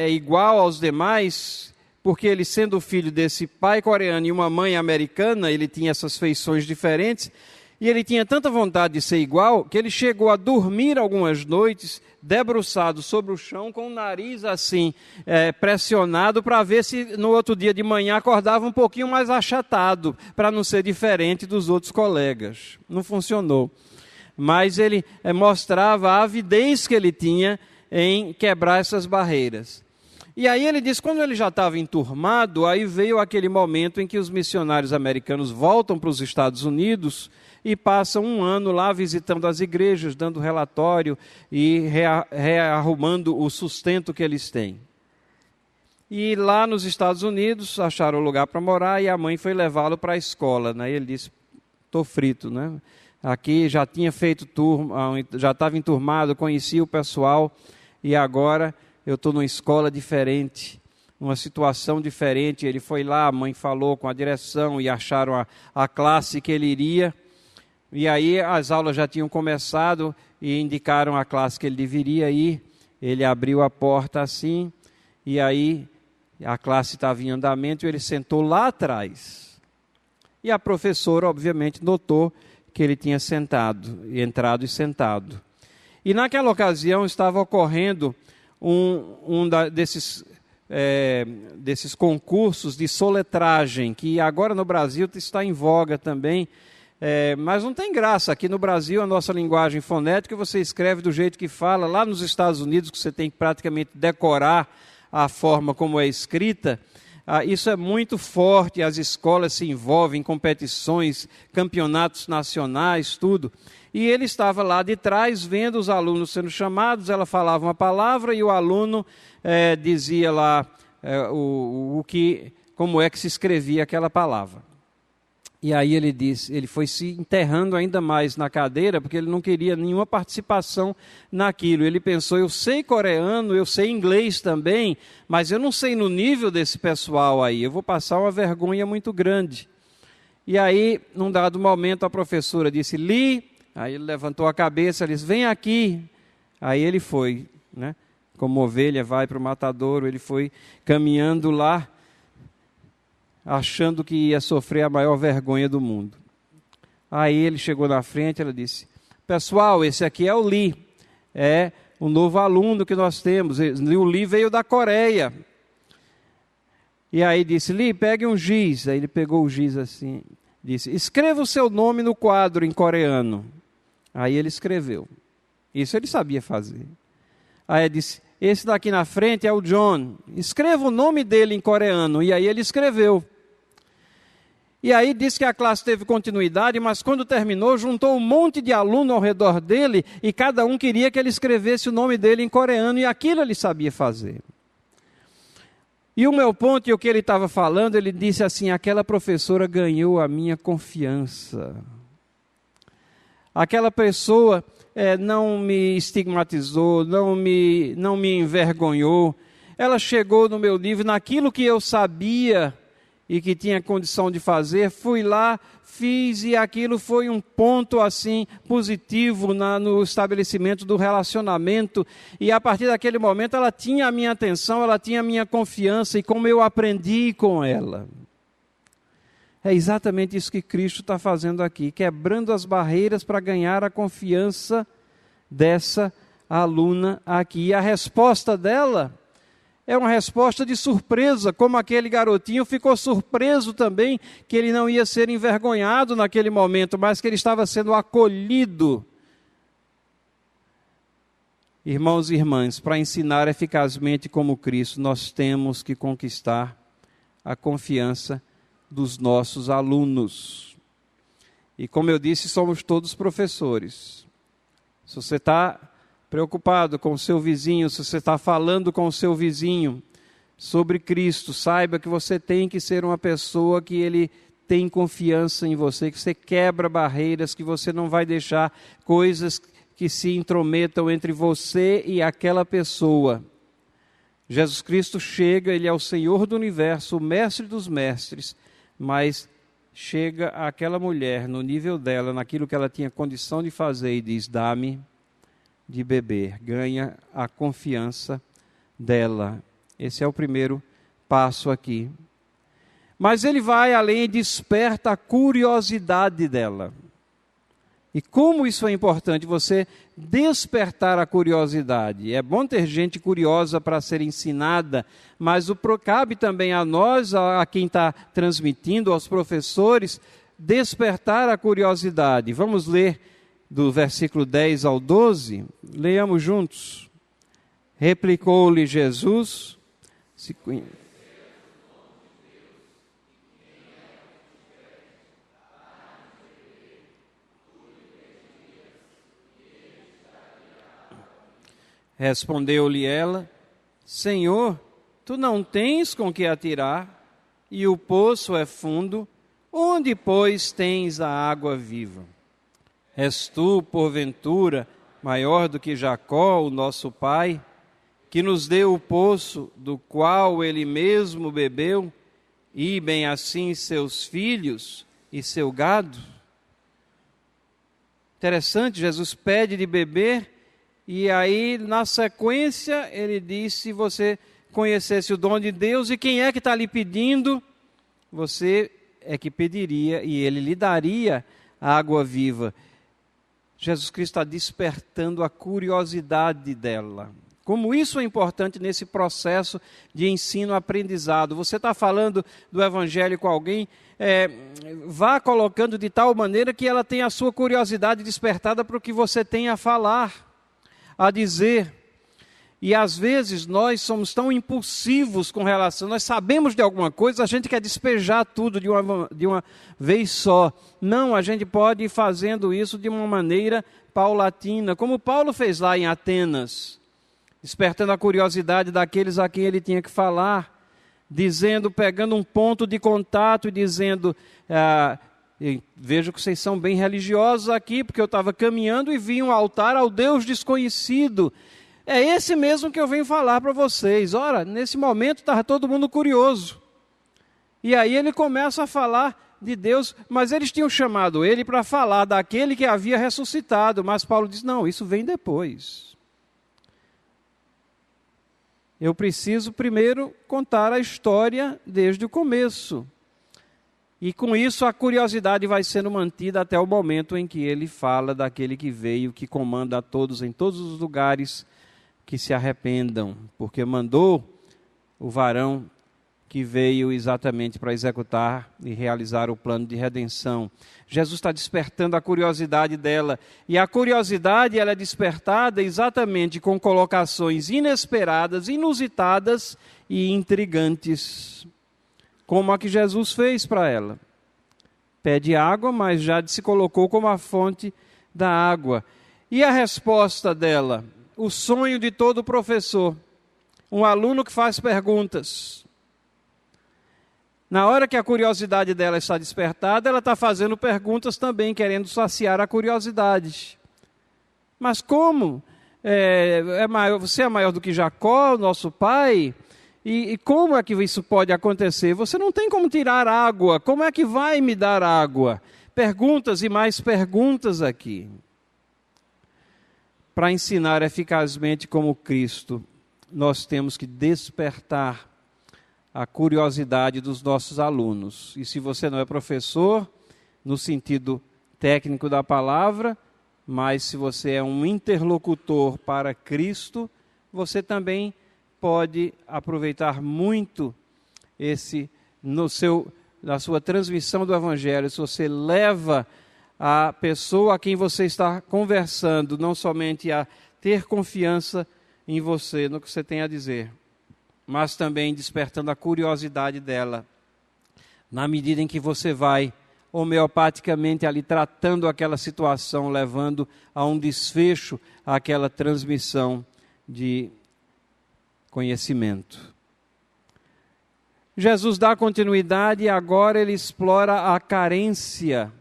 igual aos demais, porque ele, sendo filho desse pai coreano e uma mãe americana, ele tinha essas feições diferentes, e ele tinha tanta vontade de ser igual, que ele chegou a dormir algumas noites, debruçado sobre o chão, com o nariz assim, pressionado, para ver se no outro dia de manhã acordava um pouquinho mais achatado, para não ser diferente dos outros colegas. Não funcionou. Mas ele mostrava a avidez que ele tinha em quebrar essas barreiras. E aí ele diz, quando ele já estava enturmado, aí veio aquele momento em que os missionários americanos voltam para os Estados Unidos e passam um ano lá visitando as igrejas, dando relatório e rearrumando o sustento que eles têm. E lá nos Estados Unidos acharam lugar para morar e a mãe foi levá-lo para a escola, né? E ele disse: estou frito, né? Aqui já tinha feito turma, já estava enturmado, conhecia o pessoal e agora eu estou numa escola diferente, numa situação diferente. Ele foi lá, a mãe falou com a direção e acharam a classe que ele iria. E aí as aulas já tinham começado e indicaram a classe que ele deveria ir. Ele abriu a porta assim, e aí a classe estava em andamento e ele sentou lá atrás. E a professora, obviamente, notou que ele tinha entrado e sentado. E naquela ocasião estava ocorrendo desses concursos de soletragem, que agora no Brasil está em voga também, mas não tem graça. Aqui no Brasil, a nossa linguagem fonética, você escreve do jeito que fala. Lá nos Estados Unidos, que você tem que praticamente decorar a forma como é escrita, isso é muito forte. As escolas se envolvem em competições, campeonatos nacionais, tudo. E ele estava lá de trás, vendo os alunos sendo chamados. Ela falava uma palavra e o aluno dizia lá como é que se escrevia aquela palavra. E aí ele foi se enterrando ainda mais na cadeira, porque ele não queria nenhuma participação naquilo. Ele pensou: eu sei coreano, eu sei inglês também, mas eu não sei no nível desse pessoal aí, eu vou passar uma vergonha muito grande. E aí, num dado momento, a professora disse: Lee. Aí ele levantou a cabeça e disse: vem aqui. Aí ele foi, né? Como ovelha vai para o matadouro, ele foi caminhando lá, achando que ia sofrer a maior vergonha do mundo. Aí ele chegou na frente, ela disse: pessoal, esse aqui é o Lee, é um novo aluno que nós temos. O Lee veio da Coreia. E aí disse: Lee, pegue um giz. Aí ele pegou o giz assim, disse: escreva o seu nome no quadro em coreano. Aí ele escreveu. Isso ele sabia fazer. Aí ele disse: esse daqui na frente é o John. Escreva o nome dele em coreano. E aí ele escreveu. E aí disse que a classe teve continuidade, mas quando terminou, juntou um monte de aluno ao redor dele e cada um queria que ele escrevesse o nome dele em coreano, e aquilo ele sabia fazer. E o meu ponto, e o que ele estava falando, ele disse assim: aquela professora ganhou a minha confiança. Aquela pessoa não me estigmatizou, não me envergonhou. Ela chegou no meu nível, naquilo que eu sabia e que tinha condição de fazer, fui lá, fiz, e aquilo foi um ponto assim positivo no estabelecimento do relacionamento. E a partir daquele momento ela tinha a minha atenção, ela tinha a minha confiança, e como eu aprendi com ela. É exatamente isso que Cristo está fazendo aqui, quebrando as barreiras para ganhar a confiança dessa aluna aqui. E a resposta dela é uma resposta de surpresa, como aquele garotinho ficou surpreso também que ele não ia ser envergonhado naquele momento, mas que ele estava sendo acolhido. Irmãos e irmãs, para ensinar eficazmente como Cristo, nós temos que conquistar a confiança dos nossos alunos. E como eu disse, somos todos professores. Se você está preocupado com o seu vizinho, se você está falando com o seu vizinho sobre Cristo, saiba que você tem que ser uma pessoa que ele tem confiança em você, que você quebra barreiras, que você não vai deixar coisas que se intrometam entre você e aquela pessoa. Jesus Cristo chega, ele é o Senhor do universo, o mestre dos mestres, mas chega àquela mulher no nível dela, naquilo que ela tinha condição de fazer, e diz: dá-me de beber. Ganha a confiança dela. Esse é o primeiro passo aqui. Mas ele vai além e desperta a curiosidade dela. E como isso é importante, você despertar a curiosidade. É bom ter gente curiosa para ser ensinada, mas cabe também a nós, a quem está transmitindo, aos professores, despertar a curiosidade. Vamos ler do versículo 10 ao 12, leiamos juntos. Replicou-lhe Jesus: respondeu-lhe ela: Senhor, tu não tens com que atirar, e o poço é fundo, onde, pois, tens a água viva? És tu, porventura, maior do que Jacó, o nosso pai, que nos deu o poço do qual ele mesmo bebeu, e bem assim seus filhos e seu gado? Interessante, Jesus pede de beber, e aí na sequência ele diz: se você conhecesse o dom de Deus, e quem é que está lhe pedindo, você é que pediria e ele lhe daria a água viva. Jesus Cristo está despertando a curiosidade dela. Como isso é importante nesse processo de ensino-aprendizado. Você está falando do Evangelho com alguém, vá colocando de tal maneira que ela tenha a sua curiosidade despertada para o que você tem a falar, a dizer. E às vezes nós somos tão impulsivos com relação, nós sabemos de alguma coisa, a gente quer despejar tudo de uma vez só. Não, a gente pode ir fazendo isso de uma maneira paulatina, como Paulo fez lá em Atenas, despertando a curiosidade daqueles a quem ele tinha que falar, dizendo, pegando um ponto de contato e dizendo, vejo que vocês são bem religiosos aqui, porque eu estava caminhando e vi um altar ao Deus desconhecido. É esse mesmo que eu venho falar para vocês. Ora, nesse momento estava todo mundo curioso. E aí ele começa a falar de Deus, mas eles tinham chamado ele para falar daquele que havia ressuscitado. Mas Paulo diz, não, isso vem depois. Eu preciso primeiro contar a história desde o começo. E com isso a curiosidade vai sendo mantida até o momento em que ele fala daquele que veio, que comanda a todos em todos os lugares, que se arrependam, porque mandou o varão que veio exatamente para executar e realizar o plano de redenção. Jesus está despertando a curiosidade dela, e a curiosidade ela é despertada exatamente com colocações inesperadas, inusitadas e intrigantes, como a que Jesus fez para ela. Pede água, mas já se colocou como a fonte da água. E a resposta dela? O sonho de todo professor, um aluno que faz perguntas. Na hora que a curiosidade dela está despertada, ela está fazendo perguntas também, querendo saciar a curiosidade. Mas como? Você é maior do que Jacó, nosso pai? E como é que isso pode acontecer? Você não tem como tirar água, como é que vai me dar água? Perguntas e mais perguntas aqui. Para ensinar eficazmente como Cristo, nós temos que despertar a curiosidade dos nossos alunos. E se você não é professor, no sentido técnico da palavra, mas se você é um interlocutor para Cristo, você também pode aproveitar muito na sua transmissão do Evangelho. Se você leva a pessoa a quem você está conversando, não somente a ter confiança em você, no que você tem a dizer, mas também despertando a curiosidade dela, na medida em que você vai homeopaticamente ali tratando aquela situação, levando a um desfecho aquela transmissão de conhecimento. Jesus dá continuidade e agora ele explora a carência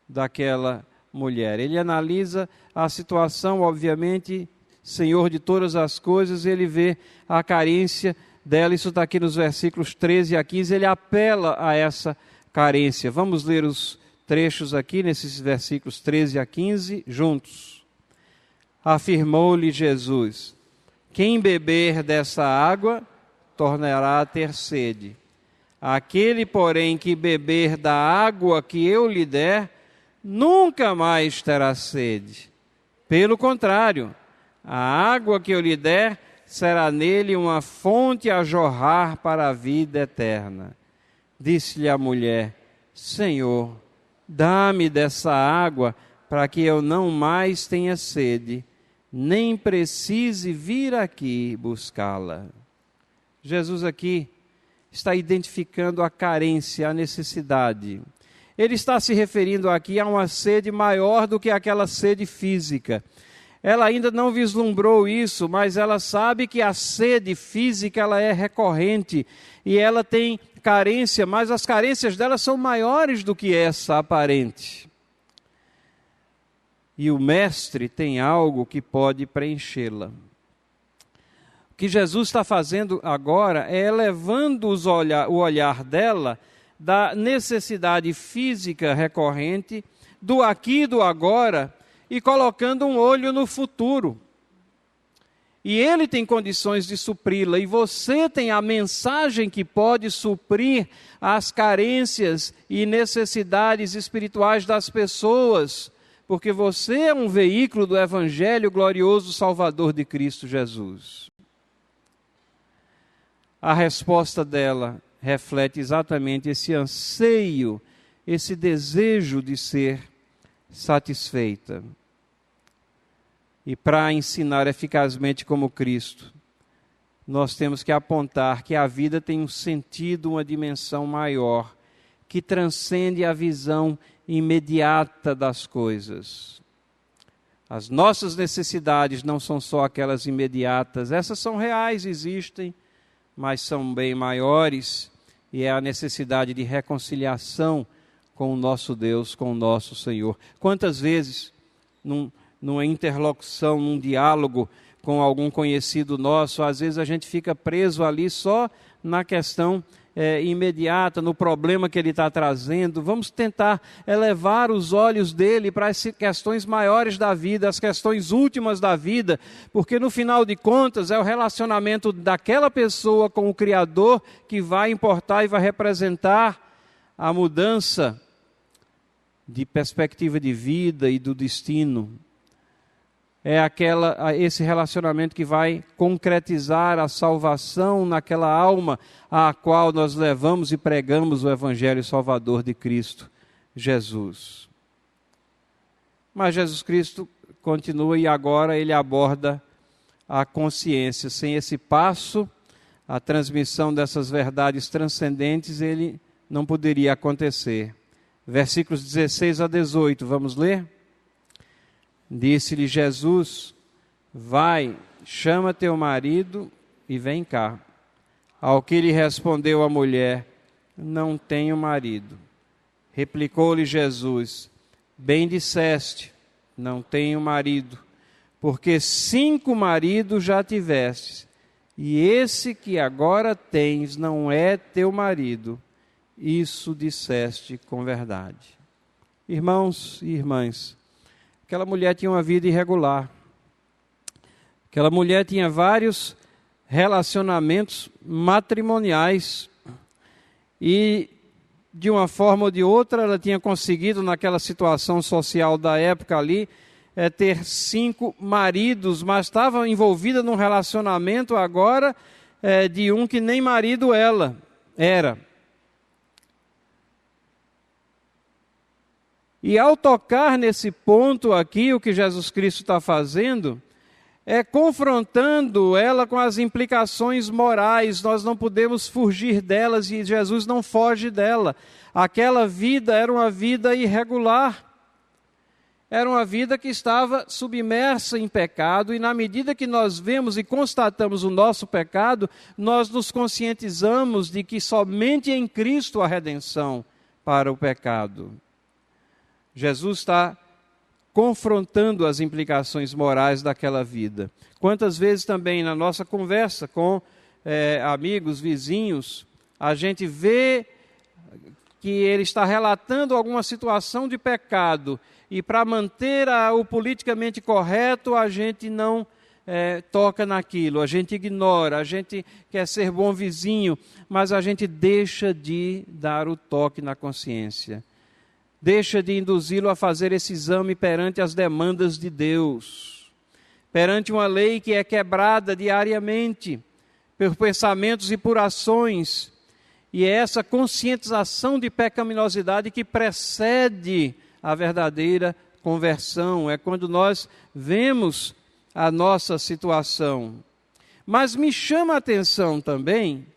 daquela mulher. Ele analisa a situação, obviamente, Senhor de todas as coisas, ele vê a carência dela, isso está aqui nos versículos 13 a 15, ele apela a essa carência. Vamos ler os trechos aqui, nesses versículos 13 a 15, juntos. Afirmou-lhe Jesus: quem beber dessa água, tornará a ter sede. Aquele, porém, que beber da água que eu lhe der, nunca mais terá sede. Pelo contrário, a água que eu lhe der será nele uma fonte a jorrar para a vida eterna. Disse-lhe a mulher: Senhor, dá-me dessa água para que eu não mais tenha sede, nem precise vir aqui buscá-la. Jesus aqui está identificando a carência, a necessidade. Ele está se referindo aqui a uma sede maior do que aquela sede física. Ela ainda não vislumbrou isso, mas ela sabe que a sede física ela é recorrente e ela tem carência, mas as carências dela são maiores do que essa aparente. E o Mestre tem algo que pode preenchê-la. O que Jesus está fazendo agora é elevando o olhar dela da necessidade física recorrente, do aqui e do agora e colocando um olho no futuro. E Ele tem condições de supri-la, e você tem a mensagem que pode suprir as carências e necessidades espirituais das pessoas, porque você é um veículo do Evangelho glorioso Salvador de Cristo Jesus. A resposta dela reflete exatamente esse anseio, esse desejo de ser satisfeita. E para ensinar eficazmente como Cristo, nós temos que apontar que a vida tem um sentido, uma dimensão maior, que transcende a visão imediata das coisas. As nossas necessidades não são só aquelas imediatas, essas são reais, existem, mas são bem maiores, e é a necessidade de reconciliação com o nosso Deus, com o nosso Senhor. Quantas vezes, numa interlocução, num diálogo com algum conhecido nosso, às vezes a gente fica preso ali só na questão imediata, no problema que ele está trazendo. Vamos tentar elevar os olhos dele para as questões maiores da vida, as questões últimas da vida, porque no final de contas é o relacionamento daquela pessoa com o Criador que vai importar e vai representar a mudança de perspectiva de vida e do destino. É esse relacionamento que vai concretizar a salvação naquela alma à qual nós levamos e pregamos o Evangelho Salvador de Cristo Jesus. Mas Jesus Cristo continua e agora ele aborda a consciência. Sem esse passo, a transmissão dessas verdades transcendentes, ele não poderia acontecer. Versículos 16 a 18, vamos ler? Disse-lhe Jesus: vai, chama teu marido e vem cá. Ao que lhe respondeu a mulher: não tenho marido. Replicou-lhe Jesus: bem disseste, não tenho marido, porque 5 maridos já tivestes, e esse que agora tens não é teu marido. Isso disseste com verdade. Irmãos e irmãs, aquela mulher tinha uma vida irregular. Aquela mulher tinha vários relacionamentos matrimoniais. E, de uma forma ou de outra, ela tinha conseguido, naquela situação social da época ali, ter 5 maridos, mas estava envolvida num relacionamento agora de um que nem marido ela era. E ao tocar nesse ponto aqui, o que Jesus Cristo está fazendo é confrontando ela com as implicações morais. Nós não podemos fugir delas e Jesus não foge dela. Aquela vida era uma vida irregular. Era uma vida que estava submersa em pecado, e na medida que nós vemos e constatamos o nosso pecado, nós nos conscientizamos de que somente em Cristo há redenção para o pecado. Jesus está confrontando as implicações morais daquela vida. Quantas vezes também na nossa conversa com amigos, vizinhos, a gente vê que ele está relatando alguma situação de pecado, e para manter o politicamente correto, a gente não toca naquilo, a gente ignora, a gente quer ser bom vizinho, mas a gente deixa de dar o toque na consciência. Deixa de induzi-lo a fazer esse exame perante as demandas de Deus, perante uma lei que é quebrada diariamente por pensamentos e por ações, e é essa conscientização de pecaminosidade que precede a verdadeira conversão. É quando nós vemos a nossa situação. Mas me chama a atenção também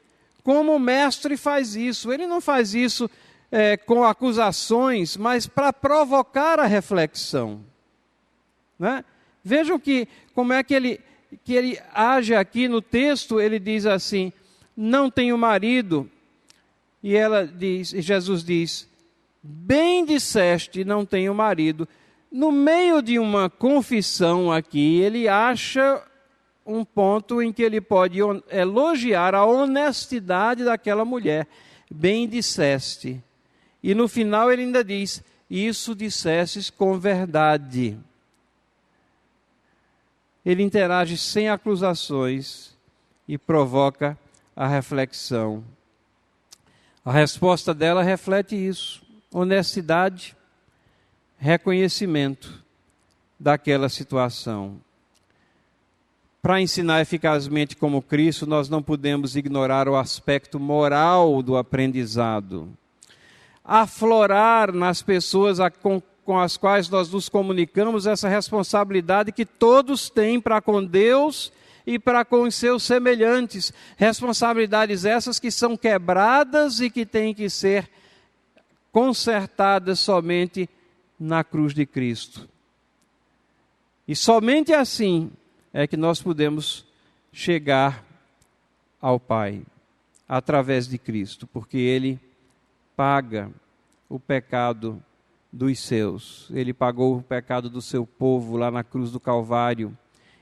como o mestre faz isso. Ele não faz isso com acusações, mas para provocar a reflexão. Né? Vejam como é que ele age aqui no texto. Ele diz assim: não tenho marido. E Jesus diz: bem disseste, não tenho marido. No meio de uma confissão aqui, ele acha um ponto em que ele pode elogiar a honestidade daquela mulher. Bem disseste. E no final ele ainda diz: isso dissesses com verdade. Ele interage sem acusações e provoca a reflexão. A resposta dela reflete isso: honestidade, reconhecimento daquela situação. Para ensinar eficazmente como Cristo, nós não podemos ignorar o aspecto moral do aprendizado. Aflorar nas pessoas com as quais nós nos comunicamos essa responsabilidade que todos têm para com Deus e para com os seus semelhantes. Responsabilidades essas que são quebradas e que têm que ser consertadas somente na cruz de Cristo. E somente assim é que nós podemos chegar ao Pai, através de Cristo, porque Ele paga o pecado dos seus. Ele pagou o pecado do seu povo lá na cruz do Calvário.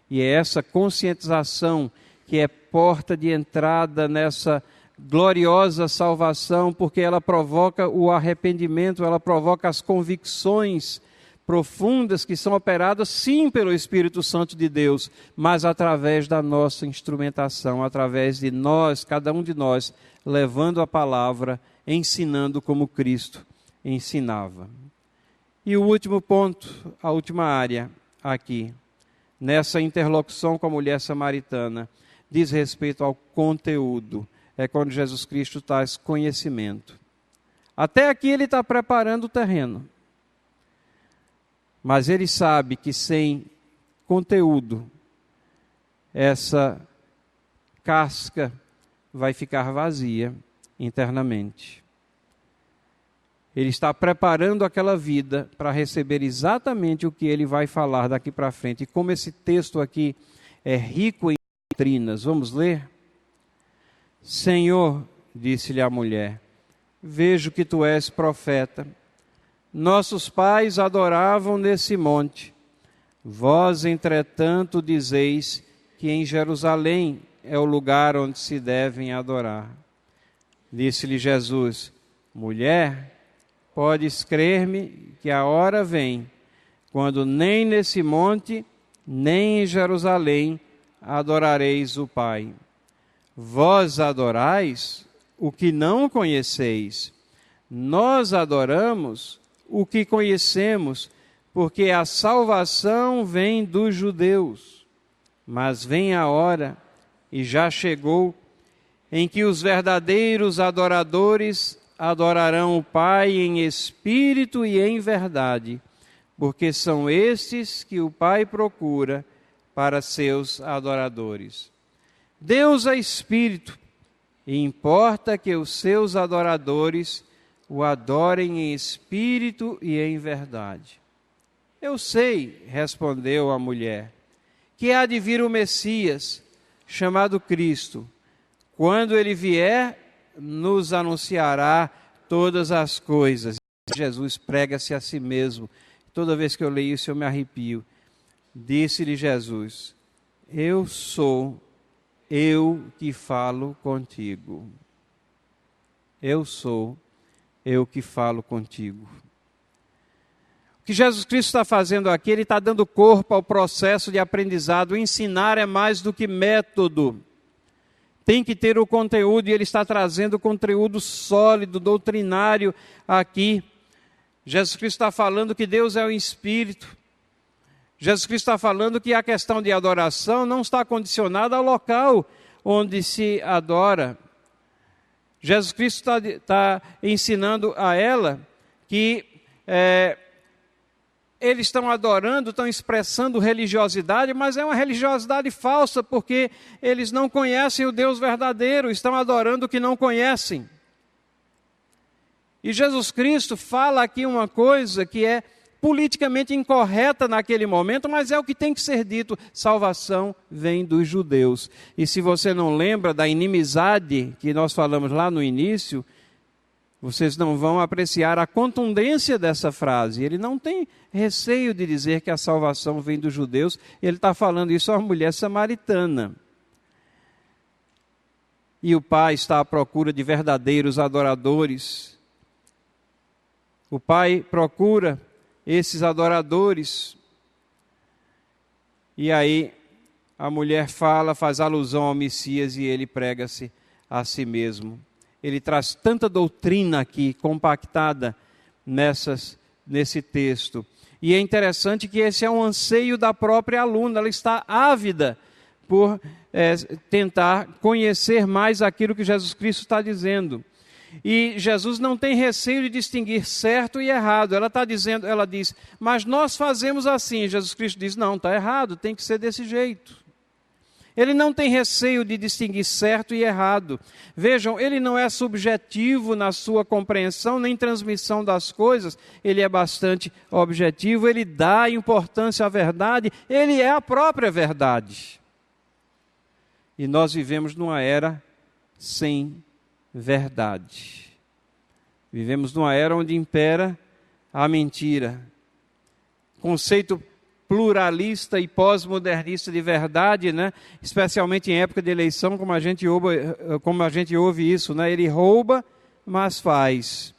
E é essa conscientização que é porta de entrada nessa gloriosa salvação, porque ela provoca o arrependimento, ela provoca as convicções profundas que são operadas sim pelo Espírito Santo de Deus, mas através da nossa instrumentação, através de nós, cada um de nós, levando a palavra, ensinando como Cristo ensinava. E o último ponto, a última área aqui, nessa interlocução com a mulher samaritana, diz respeito ao conteúdo. É quando Jesus Cristo traz conhecimento. Até aqui ele está preparando o terreno. Mas ele sabe que sem conteúdo, essa casca vai ficar vazia internamente. Ele está preparando aquela vida para receber exatamente o que ele vai falar daqui para frente. E como esse texto aqui é rico em doutrinas, vamos ler? Senhor, disse-lhe a mulher, vejo que tu és profeta. Nossos pais adoravam nesse monte. Vós, entretanto, dizeis que em Jerusalém é o lugar onde se devem adorar. Disse-lhe Jesus, mulher, podes crer-me que a hora vem, quando nem nesse monte, nem em Jerusalém adorareis o Pai. Vós adorais o que não conheceis. Nós adoramos o que conhecemos, porque a salvação vem dos judeus. Mas vem a hora, e já chegou, em que os verdadeiros adoradores adorarão o Pai em espírito e em verdade, porque são estes que o Pai procura para seus adoradores. Deus é espírito, e importa que os seus adoradores o adorem em espírito e em verdade. Eu sei, respondeu a mulher, que há de vir o Messias, chamado Cristo. Quando ele vier, nos anunciará todas as coisas. Jesus prega-se a si mesmo. Toda vez que eu leio isso, eu me arrepio. Disse-lhe Jesus, eu sou eu que falo contigo. Eu sou eu que falo contigo. O que Jesus Cristo está fazendo aqui, ele está dando corpo ao processo de aprendizado. O ensinar é mais do que método. Tem que ter o conteúdo, e ele está trazendo conteúdo sólido, doutrinário aqui. Jesus Cristo está falando que Deus é o Espírito. Jesus Cristo está falando que a questão de adoração não está condicionada ao local onde se adora. Jesus Cristo está ensinando a ela que eles estão adorando, estão expressando religiosidade, mas é uma religiosidade falsa, porque eles não conhecem o Deus verdadeiro, estão adorando o que não conhecem. E Jesus Cristo fala aqui uma coisa que é politicamente incorreta naquele momento, mas é o que tem que ser dito: salvação vem dos judeus. E se você não lembra da inimizade que nós falamos lá no início, vocês não vão apreciar a contundência dessa frase. Ele não tem receio de dizer que a salvação vem dos judeus. Ele está falando isso a uma mulher samaritana. E o Pai está à procura de verdadeiros adoradores. O pai procura esses adoradores, e aí a mulher faz alusão ao Messias e ele prega-se a si mesmo. Ele traz tanta doutrina aqui, compactada nesse texto. E é interessante que esse é um anseio da própria aluna, ela está ávida por tentar conhecer mais aquilo que Jesus Cristo está dizendo. E Jesus não tem receio de distinguir certo e errado. Ela diz, mas nós fazemos assim. Jesus Cristo diz, não, está errado, tem que ser desse jeito. Ele não tem receio de distinguir certo e errado. Vejam, ele não é subjetivo na sua compreensão nem transmissão das coisas. Ele é bastante objetivo, ele dá importância à verdade, ele é a própria verdade. E nós vivemos numa era sem verdade. Vivemos numa era onde impera a mentira. Conceito pluralista e pós-modernista de verdade, né? Especialmente em época de eleição, como a gente ouve isso, né? Ele rouba, mas faz.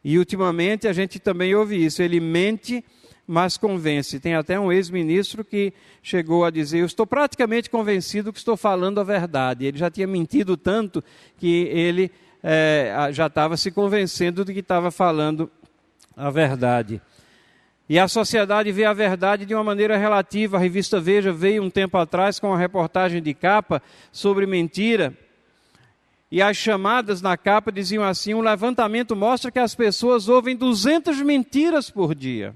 E ultimamente a gente também ouve isso, ele mente, mas convence. Tem até um ex-ministro que chegou a dizer, eu estou praticamente convencido que estou falando a verdade. Ele já tinha mentido tanto que ele já estava se convencendo de que estava falando a verdade. E a sociedade vê a verdade de uma maneira relativa. A revista Veja veio um tempo atrás com uma reportagem de capa sobre mentira. E as chamadas na capa diziam assim, um levantamento mostra que as pessoas ouvem 200 mentiras por dia.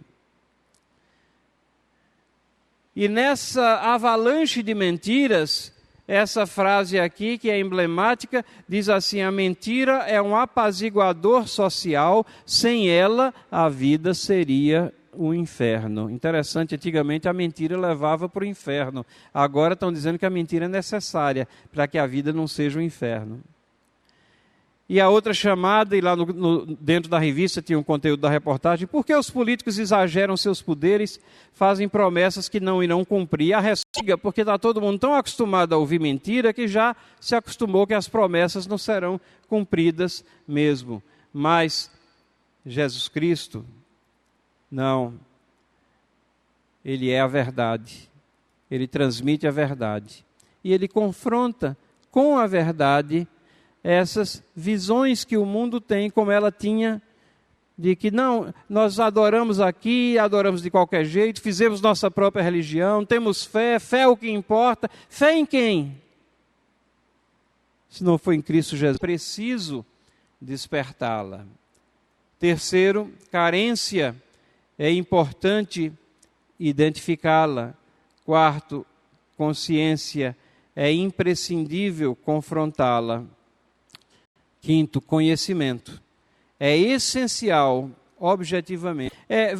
E nessa avalanche de mentiras, essa frase aqui, que é emblemática, diz assim, a mentira é um apaziguador social, sem ela a vida seria o inferno. Interessante, antigamente a mentira levava para o inferno. Agora estão dizendo que a mentira é necessária para que a vida não seja o inferno. E a outra chamada, e lá dentro da revista tinha um conteúdo da reportagem, por que os políticos exageram seus poderes, fazem promessas que não irão cumprir? A resposta, porque está todo mundo tão acostumado a ouvir mentira que já se acostumou que as promessas não serão cumpridas mesmo. Mas Jesus Cristo, não, Ele é a verdade, Ele transmite a verdade. E Ele confronta com a verdade essas visões que o mundo tem, como ela tinha, de que não, nós adoramos aqui, adoramos de qualquer jeito, fizemos nossa própria religião, temos fé, fé é o que importa. Fé em quem? Se não for em Cristo Jesus, preciso despertá-la. Terceiro, carência, é importante identificá-la. Quarto, consciência, é imprescindível confrontá-la. Quinto, conhecimento. É essencial, objetivamente.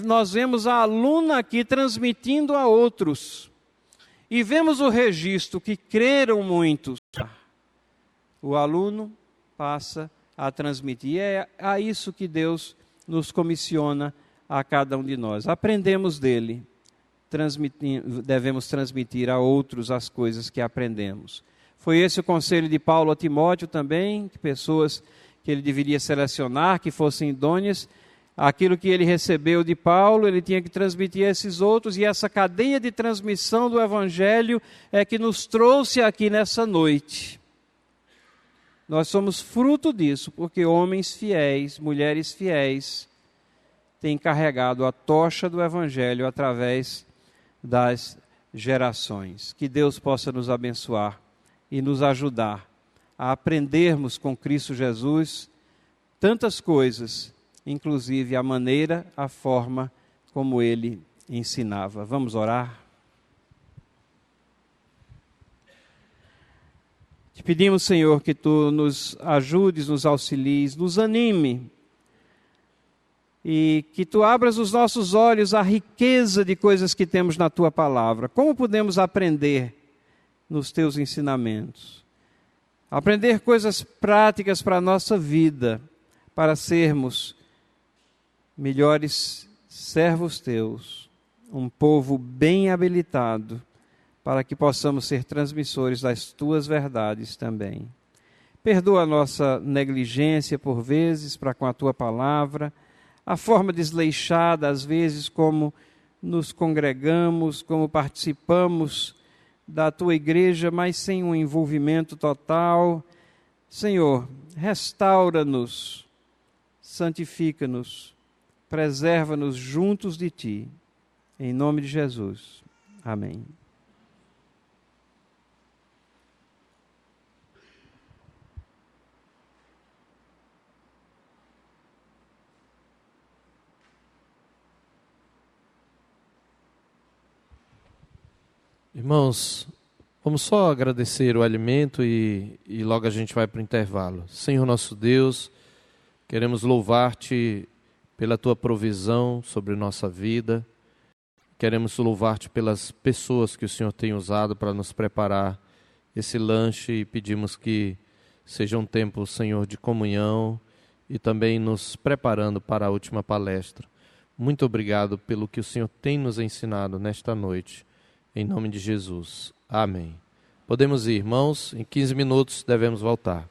Nós vemos a aluna aqui transmitindo a outros. E vemos o registro que creram muitos. O aluno passa a transmitir. É a isso que Deus nos comissiona a cada um de nós. Aprendemos dele. Devemos transmitir a outros as coisas que aprendemos. Foi esse o conselho de Paulo a Timóteo também, que pessoas que ele deveria selecionar, que fossem idôneas. Aquilo que ele recebeu de Paulo, ele tinha que transmitir a esses outros, e essa cadeia de transmissão do Evangelho é que nos trouxe aqui nessa noite. Nós somos fruto disso, porque homens fiéis, mulheres fiéis, têm carregado a tocha do Evangelho através das gerações. Que Deus possa nos abençoar e nos ajudar a aprendermos com Cristo Jesus tantas coisas, inclusive a maneira, a forma como Ele ensinava. Vamos orar? Te pedimos, Senhor, que Tu nos ajudes, nos auxilies, nos anime, e que Tu abras os nossos olhos à riqueza de coisas que temos na Tua palavra. Como podemos aprender nos Teus ensinamentos? Aprender coisas práticas para a nossa vida, para sermos melhores servos Teus, um povo bem habilitado, para que possamos ser transmissores das Tuas verdades também. Perdoa a nossa negligência por vezes para com a Tua palavra, a forma desleixada, às vezes, como nos congregamos, como participamos da tua igreja, mas sem um envolvimento total. Senhor, restaura-nos, santifica-nos, preserva-nos juntos de ti. Em nome de Jesus. Amém. Irmãos, vamos só agradecer o alimento e logo a gente vai para o intervalo. Senhor nosso Deus, queremos louvar-te pela tua provisão sobre nossa vida. Queremos louvar-te pelas pessoas que o Senhor tem usado para nos preparar esse lanche e pedimos que seja um tempo, Senhor, de comunhão e também nos preparando para a última palestra. Muito obrigado pelo que o Senhor tem nos ensinado nesta noite. Em nome de Jesus. Amém. Podemos ir, irmãos. Em 15 minutos devemos voltar.